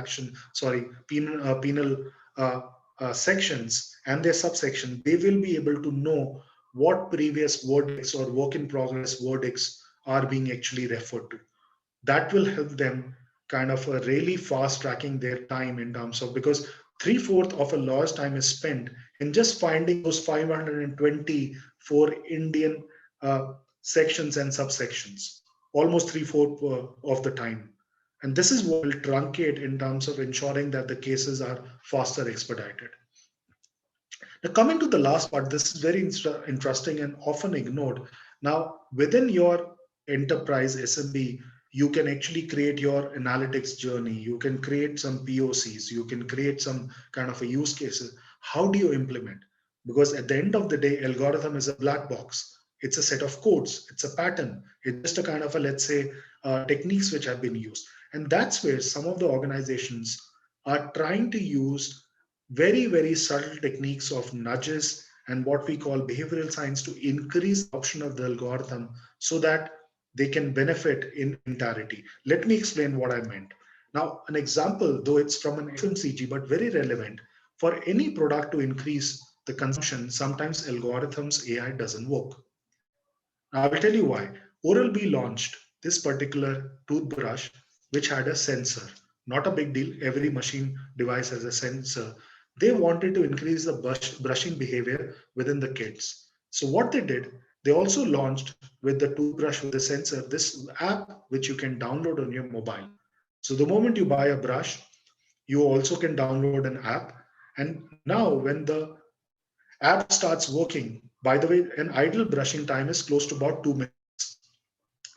sections and their subsection, they will be able to know what previous verdicts or work in progress verdicts are being actually referred to. That will help them kind of really fast tracking their time in terms of, because three-fourths of a lawyer's time is spent in just finding those 524 Indian sections and subsections, almost three-fourths of the time. And this is what will truncate in terms of ensuring that the cases are faster expedited. Now, coming to the last part, this is very interesting and often ignored. Now, within your enterprise SMB, you can actually create your analytics journey. You can create some POCs. You can create some kind of a use cases. How do you implement? Because at the end of the day, algorithm is a black box. It's a set of codes. It's a pattern. It's just a kind of a, let's say, techniques which have been used. And that's where some of the organizations are trying to use very, very subtle techniques of nudges and what we call behavioral science to increase adoption of the algorithm so that they can benefit in entirety. Let me explain what I meant. Now, an example, though it's from an FMCG, but very relevant, for any product to increase the consumption, sometimes algorithms AI doesn't work. Now, I will tell you why. Oral-B launched this particular toothbrush, which had a sensor. Not a big deal. Every machine device has a sensor. They wanted to increase the brushing behavior within the kids. So what they did, they also launched with the toothbrush with the sensor, this app which you can download on your mobile. So the moment you buy a brush, you also can download an app. And now when the app starts working, by the way, an idle brushing time is close to about 2 minutes.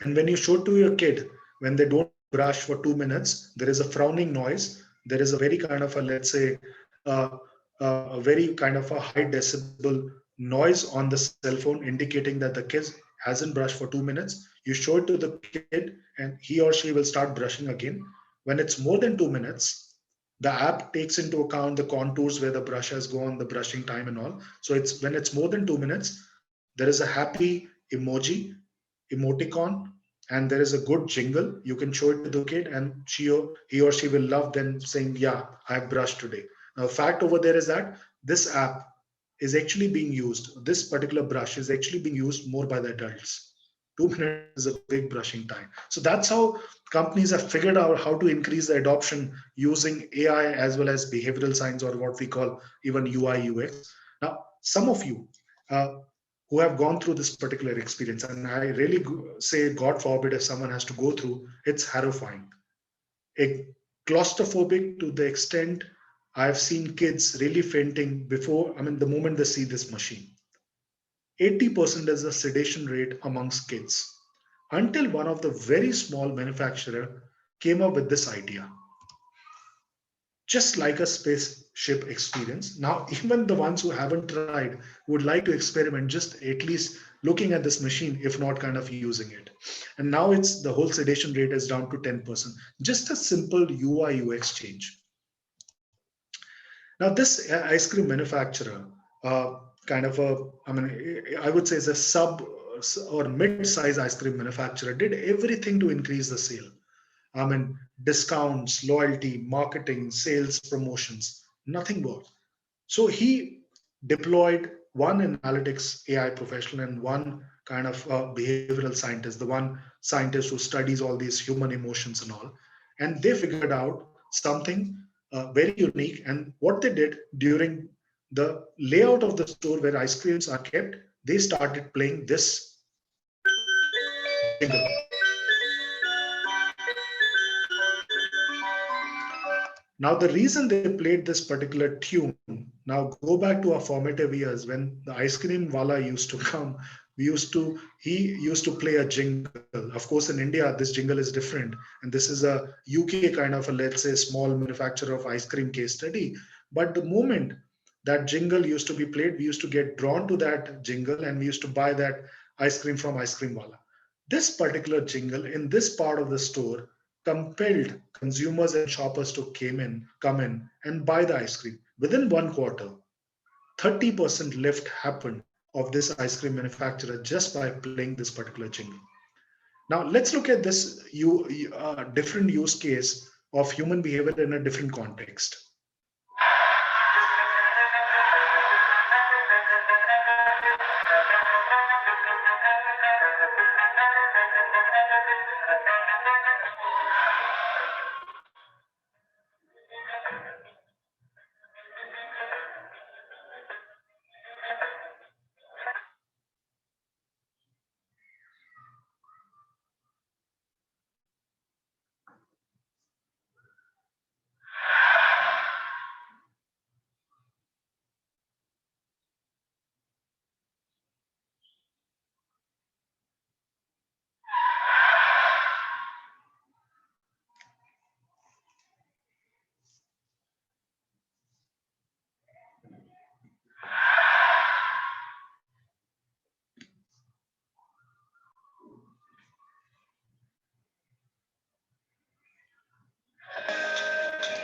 And when you show to your kid, when they don't brush for 2 minutes, there is a frowning noise. There is a very kind of a, let's say, a very kind of a high decibel noise on the cell phone indicating that the kid hasn't brushed for 2 minutes. You show it to the kid and he or she will start brushing again. When it's more than 2 minutes, the app takes into account the contours where the brush has gone, the brushing time and all. So it's when it's more than 2 minutes, there is a happy emoji, emoticon, and there is a good jingle. You can show it to the kid and he or she will love then saying, yeah, I've brushed today. Now, fact over there is that this app is actually being used. This particular brush is actually being used more by the adults. 2 minutes is a big brushing time. So that's how companies have figured out how to increase the adoption using AI as well as behavioral science or what we call even UI UX. Now, some of you who have gone through this particular experience, and I really say, God forbid, if someone has to go through, it's horrifying. Claustrophobic to the extent I've seen kids really fainting before, the moment they see this machine. 80% is the sedation rate amongst kids until one of the very small manufacturer came up with this idea. Just like a spaceship experience. Now, even the ones who haven't tried would like to experiment just at least looking at this machine, if not kind of using it. And now it's the whole sedation rate is down to 10%. Just a simple UI UX change. Now, this ice cream manufacturer, I would say is a sub or mid-size ice cream manufacturer, did everything to increase the sale. Discounts, loyalty, marketing, sales, promotions, nothing worked. So he deployed one analytics AI professional and one kind of behavioral scientist, the one scientist who studies all these human emotions and all. And they figured out something very unique. And what they did during the layout of the store where ice creams are kept, they started playing this jingle. Now, the reason they played this particular tune, now go back to our formative years when the ice cream wala used to come, he used to play a jingle. Of course, in India, this jingle is different. And this is a UK kind of a, let's say, small manufacturer of ice cream case study. But the moment that jingle used to be played, we used to get drawn to that jingle and we used to buy that ice cream from ice cream wala. This particular jingle in this part of the store compelled consumers and shoppers to come in and buy the ice cream. Within 1 quarter, 30% lift happened of this ice cream manufacturer just by playing this particular jingle. Now let's look at this different use case of human behavior in a different context.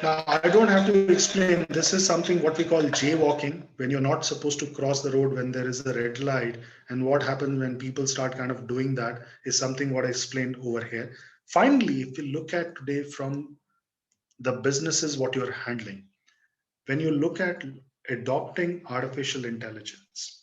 Now, I don't have to explain, this is something what we call jaywalking, when you're not supposed to cross the road when there is a red light, and what happens when people start kind of doing that is something what I explained over here. Finally, if you look at today from the businesses what you're handling, when you look at adopting artificial intelligence,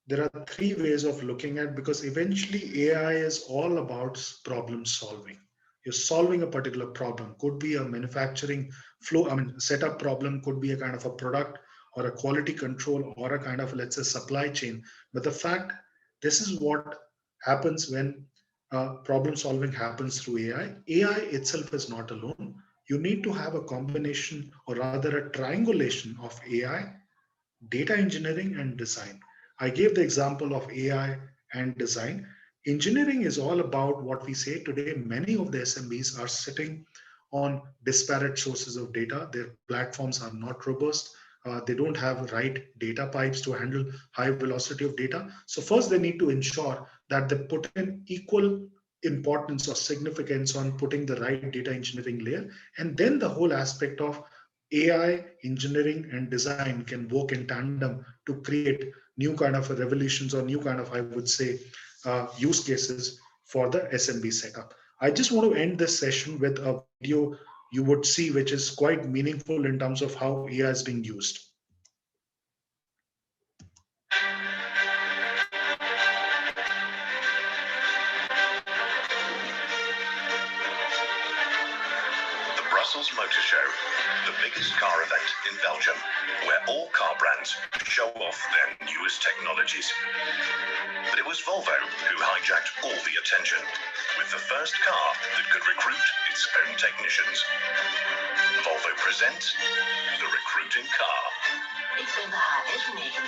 there are three ways of looking at, because eventually AI is all about problem solving. You're solving a particular problem, could be a manufacturing flow, setup problem, could be a kind of a product or a quality control or a kind of, let's say, supply chain. But the fact, this is what happens when problem solving happens through AI. AI itself is not alone. You need to have a combination, or rather a triangulation of AI, data engineering, and design. I gave the example of AI and design. Engineering is all about what we say today. Many of the SMBs are sitting on disparate sources of data. Their platforms are not robust. They don't have right data pipes to handle high velocity of data. So first they need to ensure that they put in equal importance or significance on putting the right data engineering layer. And then the whole aspect of AI engineering and design can work in tandem to create new kind of revolutions or new kind of, I would say, use cases for the SMB setup. I just want to end this session with a video you would see, which is quite meaningful in terms of how AI is being used. Brussels Motor Show, the biggest car event in Belgium, where all car brands show off their newest technologies. But it was Volvo who hijacked all the attention with the first car that could recruit its own technicians. Volvo presents the recruiting car. Ik ben de HR90.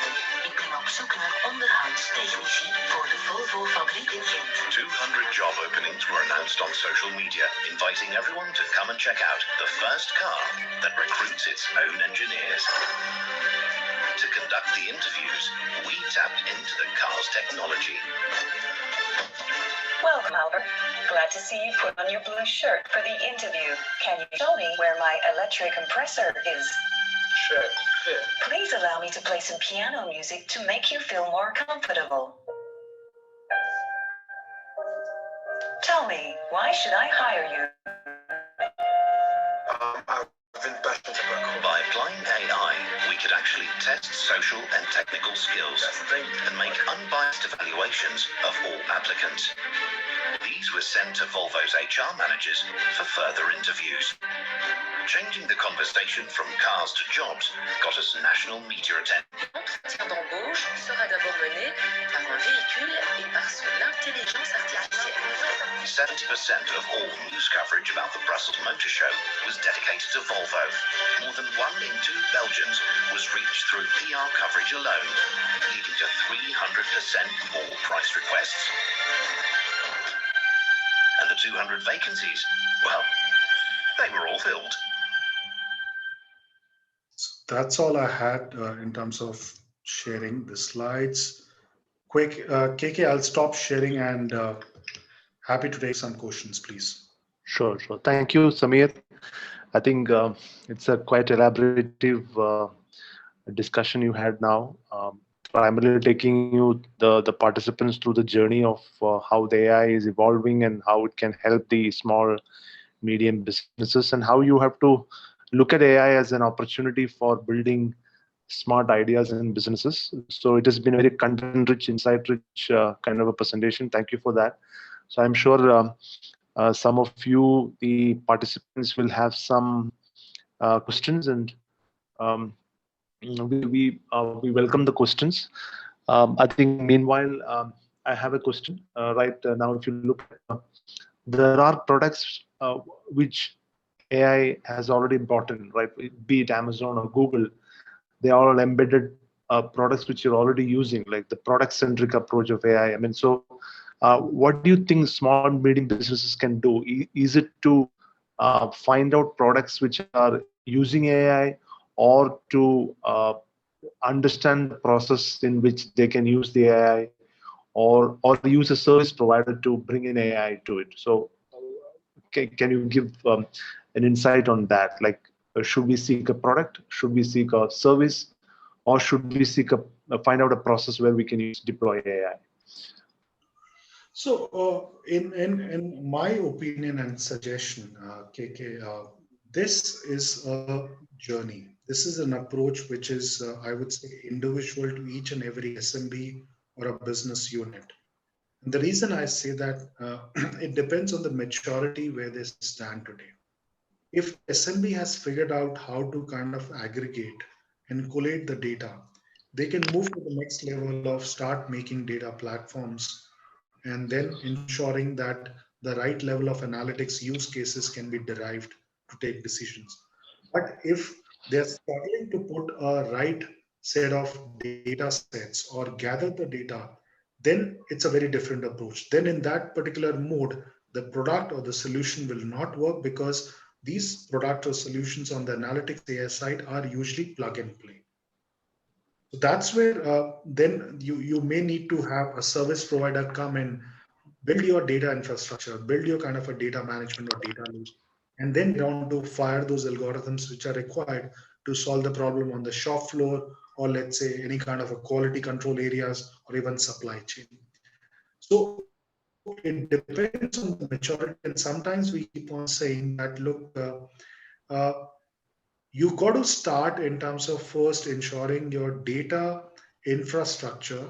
Ik ben op zoek naar onderhoudstechnici voor de Volvo fabriek in Gent. 200 job openings were announced on social media, inviting everyone to come and check out the first car that recruits its own engineers. To conduct the interviews, we tapped into the car's technology. Welcome, Albert. Glad to see you put on your blue shirt for the interview. Can you show me where my electric compressor is? Sure, here. Please allow me to play some piano music to make you feel more comfortable. Tell me, why should I hire you? I've been passionate about. By applying AI, we could actually test social and technical skills and make unbiased evaluations of all applicants. These were sent to Volvo's HR managers for further interviews. Changing the conversation from cars to jobs got us national media attention. L'entretien d'embauche sera d'abord mené par un véhicule et par son intelligence artificielle. 70% of all news coverage about the Brussels Motor Show was dedicated to Volvo. More than 1 in 2 Belgians was reached through PR coverage alone, leading to 300% more price requests. And the 200 vacancies, well, they were all filled. That's all I had in terms of sharing the slides. Quick, KK, I'll stop sharing and happy to take some questions, please. Sure. Thank you, Samir. I think it's a quite elaborative discussion you had now. primarily taking the participants through the journey of how the AI is evolving and how it can help the small, medium businesses, and how you have to look at AI as an opportunity for building smart ideas and businesses. So it has been a very content-rich, insight-rich kind of a presentation. Thank you for that. So I'm sure some of you, the participants, will have some questions, and we welcome the questions. I think meanwhile, I have a question right now. If you look at, there are products which AI has already brought in, right? Be it Amazon or Google, they are all embedded products which you're already using, like the product-centric approach of AI. I mean, so what do you think small and medium businesses can do? Is it to find out products which are using AI, or to understand the process in which they can use the AI, or use a service provider to bring in AI to it? So can you give an insight on that? Like, should we seek a product? Should we seek a service? Or should we seek find out a process where we can deploy AI? So, in my opinion and suggestion, KK, this is a journey. This is an approach which is, I would say, individual to each and every SMB or a business unit. And the reason I say that, it depends on the maturity where they stand today. If SMB has figured out how to kind of aggregate and collate the data, they can move to the next level of start making data platforms, and then ensuring that the right level of analytics use cases can be derived to take decisions. But if they're struggling to put a right set of data sets or gather the data, then it's a very different approach. Then in that particular mode, the product or the solution will not work, because these product or solutions on the analytics AI side are usually plug and play. So that's where then you may need to have a service provider come and build your data infrastructure, build your kind of a data management or data lake, and then get on to fire those algorithms which are required to solve the problem on the shop floor, or let's say any kind of a quality control areas, or even supply chain. So it depends on the maturity, and sometimes we keep on saying that, look, uh, you got to start in terms of first ensuring your data infrastructure,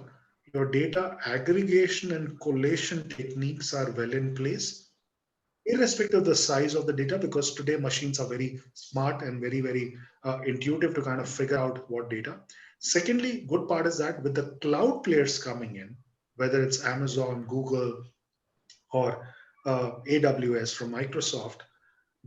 your data aggregation and collation techniques are well in place, irrespective of the size of the data, because today machines are very smart and very intuitive to kind of figure out what data. Secondly, good part is that with the cloud players coming in, whether it's Amazon, Google, or AWS from Microsoft,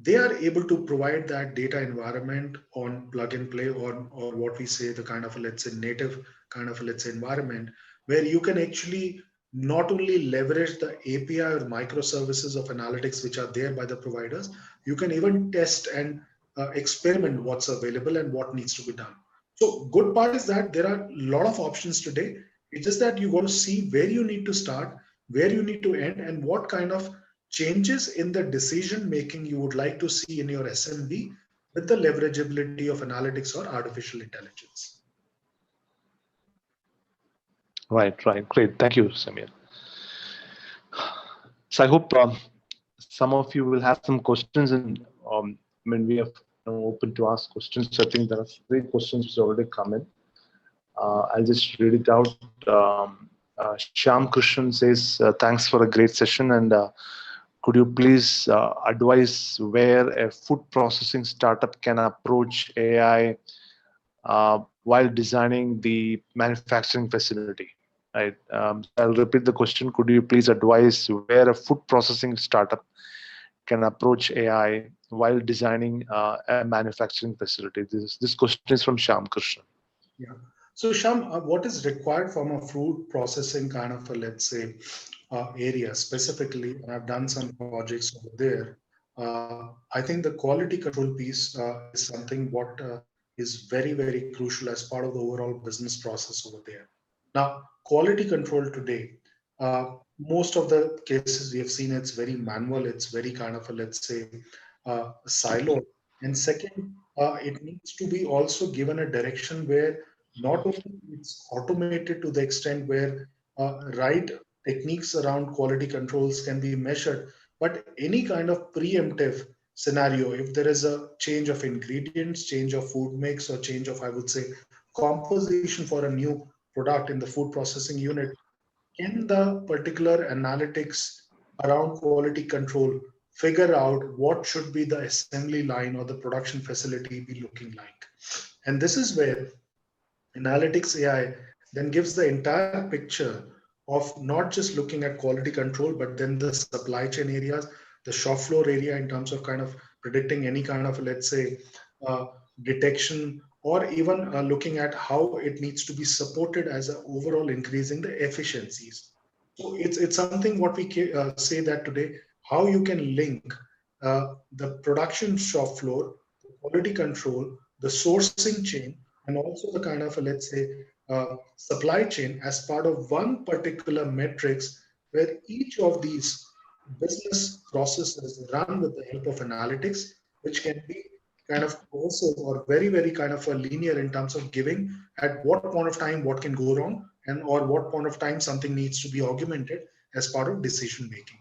they are able to provide that data environment on plug and play, or what we say the kind of, let's say, native kind of, let's say, environment, where you can actually not only leverage the API or microservices of analytics which are there by the providers, you can even test and experiment what's available and what needs to be done. So good part is that there are a lot of options today. It's just that you got to see where you need to start, where you need to end, and what kind of changes in the decision making you would like to see in your SMB with the leverageability of analytics or artificial intelligence. Right. Great. Thank you, Samir. So I hope some of you will have some questions, and when we are open to ask questions. So I think there are 3 questions which already come in. I'll just read it out. Shyam Krishnan says, thanks for a great session, and could you please advise where a food processing startup can approach AI while designing the manufacturing facility? Right. I'll repeat the question. Could you please advise where a food processing startup can approach AI while designing a manufacturing facility? This question is from Shyam Krishnan. Yeah. So Sham, what is required from a food processing kind of a, let's say, area specifically? And I've done some projects over there. I think the quality control piece is something what is very crucial as part of the overall business process over there. Now, quality control today, most of the cases we have seen, it's very manual. It's very kind of a, let's say, siloed. And second, it needs to be also given a direction where not only it's automated to the extent where right techniques around quality controls can be measured, but any kind of preemptive scenario, if there is a change of ingredients, change of food mix, or change of, I would say, composition for a new product in the food processing unit, can the particular analytics around quality control figure out what should be the assembly line or the production facility be looking like? And this is where analytics AI then gives the entire picture of not just looking at quality control, but then the supply chain areas, the shop floor area in terms of kind of predicting any kind of, let's say, uh, detection, or even looking at how it needs to be supported as a overall increasing the efficiencies. So it's something what we say that today, how you can link the production shop floor, the quality control, the sourcing chain, and also the kind of, let's say, supply chain as part of one particular metrics, where each of these business processes run with the help of analytics, which can be kind of also or very kind of a linear in terms of giving at what point of time what can go wrong, and or what point of time something needs to be augmented as part of decision making.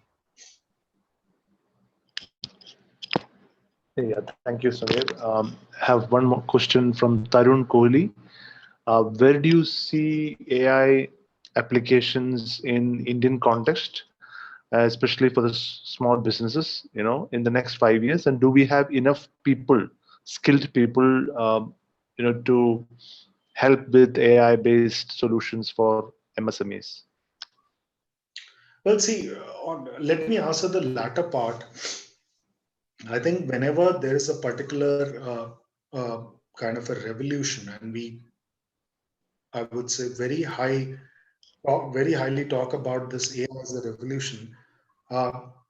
Yeah, thank you, Samir. Have one more question from Tarun Kohli. Where do you see AI applications in Indian context, especially for the small businesses, in the next 5 years? And do we have enough people, skilled people, to help with AI-based solutions for MSMEs? Well, see, let me answer the latter part. I think whenever there is a particular kind of a revolution, and I would say, very highly talk about this AI as a revolution,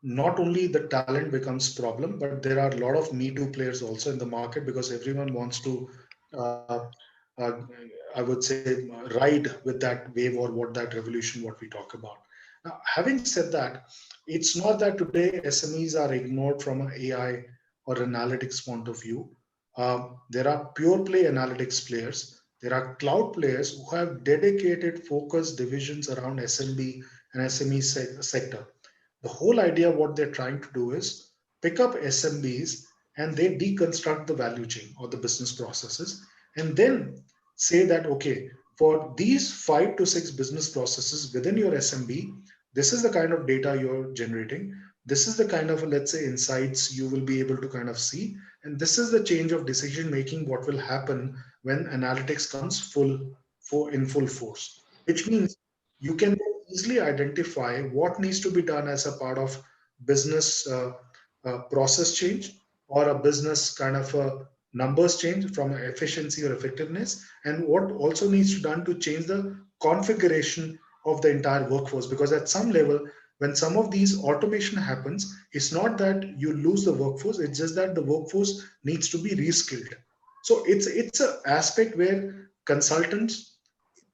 not only the talent becomes problem, but there are a lot of Me Too players also in the market, because everyone wants to, uh, uh, I would say, ride with that wave or what that revolution, what we talk about. Now, having said that, it's not that today SMEs are ignored from an AI or analytics point of view. There are pure play analytics players. There are cloud players who have dedicated focused divisions around SMB and SME sector. The whole idea what they're trying to do is pick up SMBs, and they deconstruct the value chain or the business processes, and then say that, okay, for these 5 to 6 business processes within your SMB, this is the kind of data you're generating. This is the kind of, let's say, insights you will be able to kind of see. And this is the change of decision making, what will happen when analytics comes in full force, which means you can easily identify what needs to be done as a part of business process change, or a business kind of a numbers change from efficiency or effectiveness, and what also needs to be done to change the configuration of the entire workforce. Because at some level, when some of these automation happens, it's not that you lose the workforce, it's just that the workforce needs to be reskilled. So it's an aspect where consultants,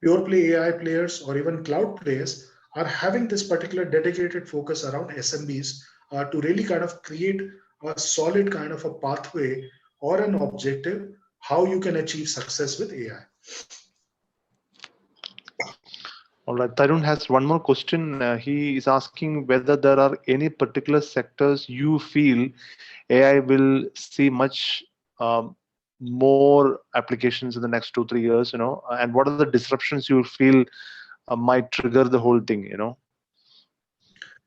pure play AI players, or even cloud players are having this particular dedicated focus around SMBs to really kind of create a solid kind of a pathway or an objective how you can achieve success with AI. All right, Tarun has one more question. He is asking whether there are any particular sectors you feel AI will see much more applications in the next 2-3 years, and what are the disruptions you feel might trigger the whole thing.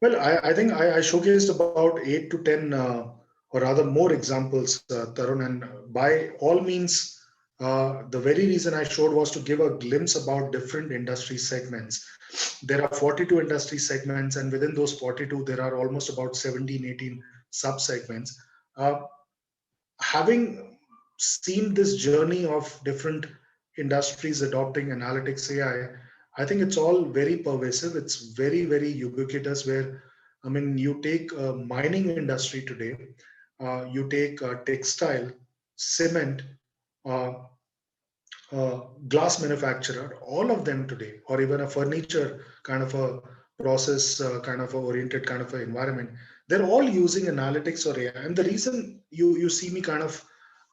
Well, I think I showcased about 8 to 10, or rather more examples, Tarun, and by all means, the very reason I showed was to give a glimpse about different industry segments. There are 42 industry segments, and within those 42, there are almost about 17, 18 sub-segments. Uh, Having seen this journey of different industries adopting analytics AI, I think it's all very pervasive. It's very ubiquitous. Where, I mean, you take mining industry today, you take textile, cement, uh, glass manufacturer, all of them today, or even a furniture kind of a process, kind of a oriented kind of an environment, they're all using analytics or AI. And the reason you see me kind of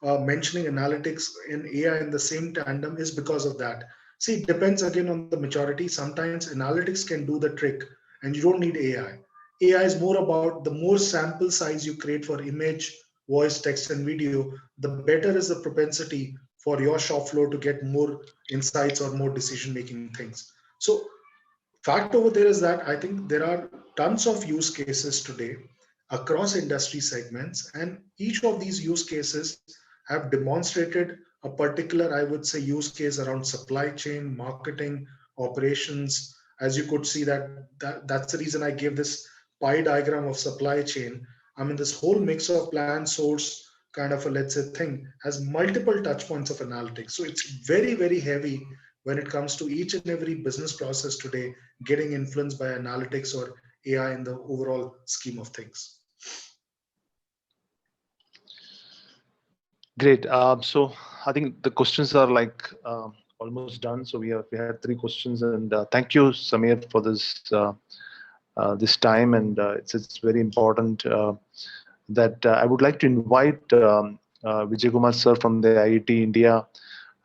mentioning analytics and AI in the same tandem is because of that. See, it depends again on the maturity. Sometimes analytics can do the trick and you don't need AI. AI is more about the more sample size you create for image, voice, text, and video, the better is the propensity for your shop floor to get more insights or more decision making things. So fact over there is that I think there are tons of use cases today across industry segments, and each of these use cases have demonstrated a particular, I would say, use case around supply chain, marketing, operations. As you could see, that's the reason I gave this pie diagram of supply chain. I mean, this whole mix of plan, source, kind of a, let's say, thing has multiple touch points of analytics. So it's very, very heavy when it comes to each and every business process today getting influenced by analytics or AI in the overall scheme of things. Great. So I think the questions are like almost done. So we had 3 questions, and thank you, Samir, for this time. And it's very important that I would like to invite Vijay Kumar sir from the IIT India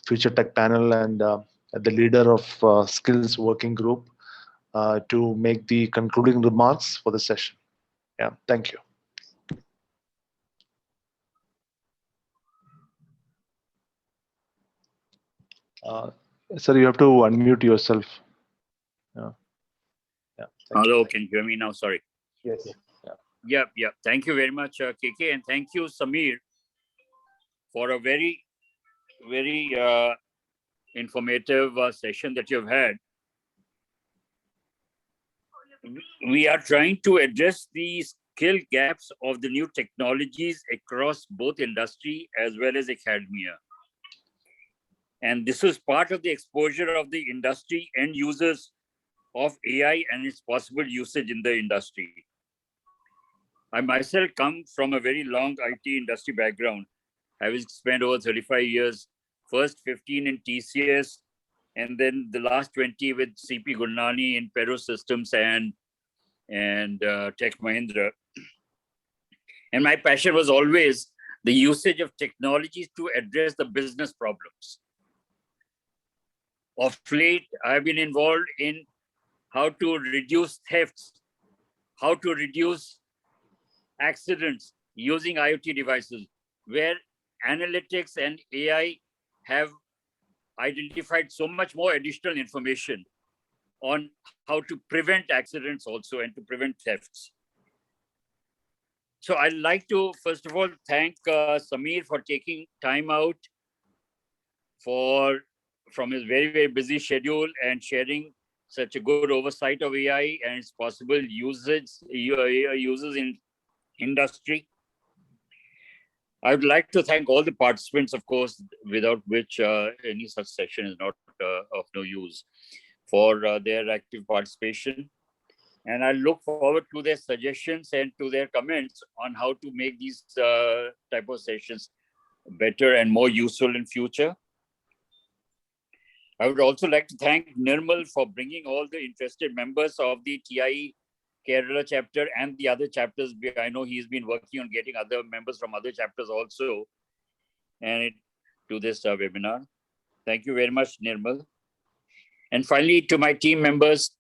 Future Tech Panel and the leader of Skills Working Group to make the concluding remarks for the session. Yeah, thank you. Sir, you have to unmute yourself. Yeah. Hello, can you hear me now? Sorry. Yes. Yeah. Thank you very much, KK, and thank you, Samir, for a very, very informative session that you've had. We are trying to address the skill gaps of the new technologies across both industry as well as academia. And this is part of the exposure of the industry end users of AI and its possible usage in the industry. I myself come from a very long IT industry background, having spent over 35 years, first 15 in TCS, and then the last 20 with CP Gurnani in Pero Systems and Tech Mahindra. And my passion was always the usage of technologies to address the business problems. Of late, I've been involved in how to reduce thefts, how to reduce accidents using IoT devices, where analytics and AI have identified so much more additional information on how to prevent accidents also and to prevent thefts. So I'd like to, first of all, thank Samir for taking time out from his very, very busy schedule and sharing such a good oversight of AI and its possible uses in industry. I would like to thank all the participants, of course, without which any such session is not of no use, for their active participation. And I look forward to their suggestions and to their comments on how to make these type of sessions better and more useful in future. I would also like to thank Nirmal for bringing all the interested members of the TIE Kerala chapter and the other chapters. I know he's been working on getting other members from other chapters also and to this webinar. Thank you very much, Nirmal. And finally, to my team members,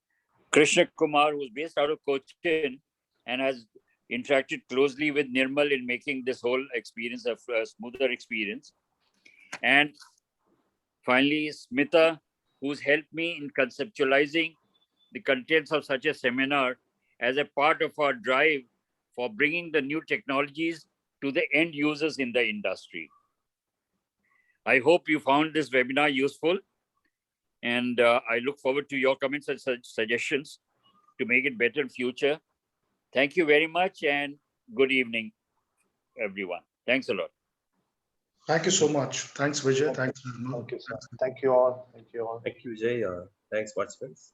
Krishna Kumar, who's based out of Cochin and has interacted closely with Nirmal in making this whole experience a smoother experience. And finally, Smita, who's helped me in conceptualizing the contents of such a seminar as a part of our drive for bringing the new technologies to the end users in the industry. I hope you found this webinar useful, and I look forward to your comments and suggestions to make it better in future. Thank you very much, and good evening, everyone. Thanks a lot. Thank you so much. Thanks, Vijay. Thanks, Nirmal. Thank you, sir. Thank you all. Thank you, Vijay. Thanks, participants.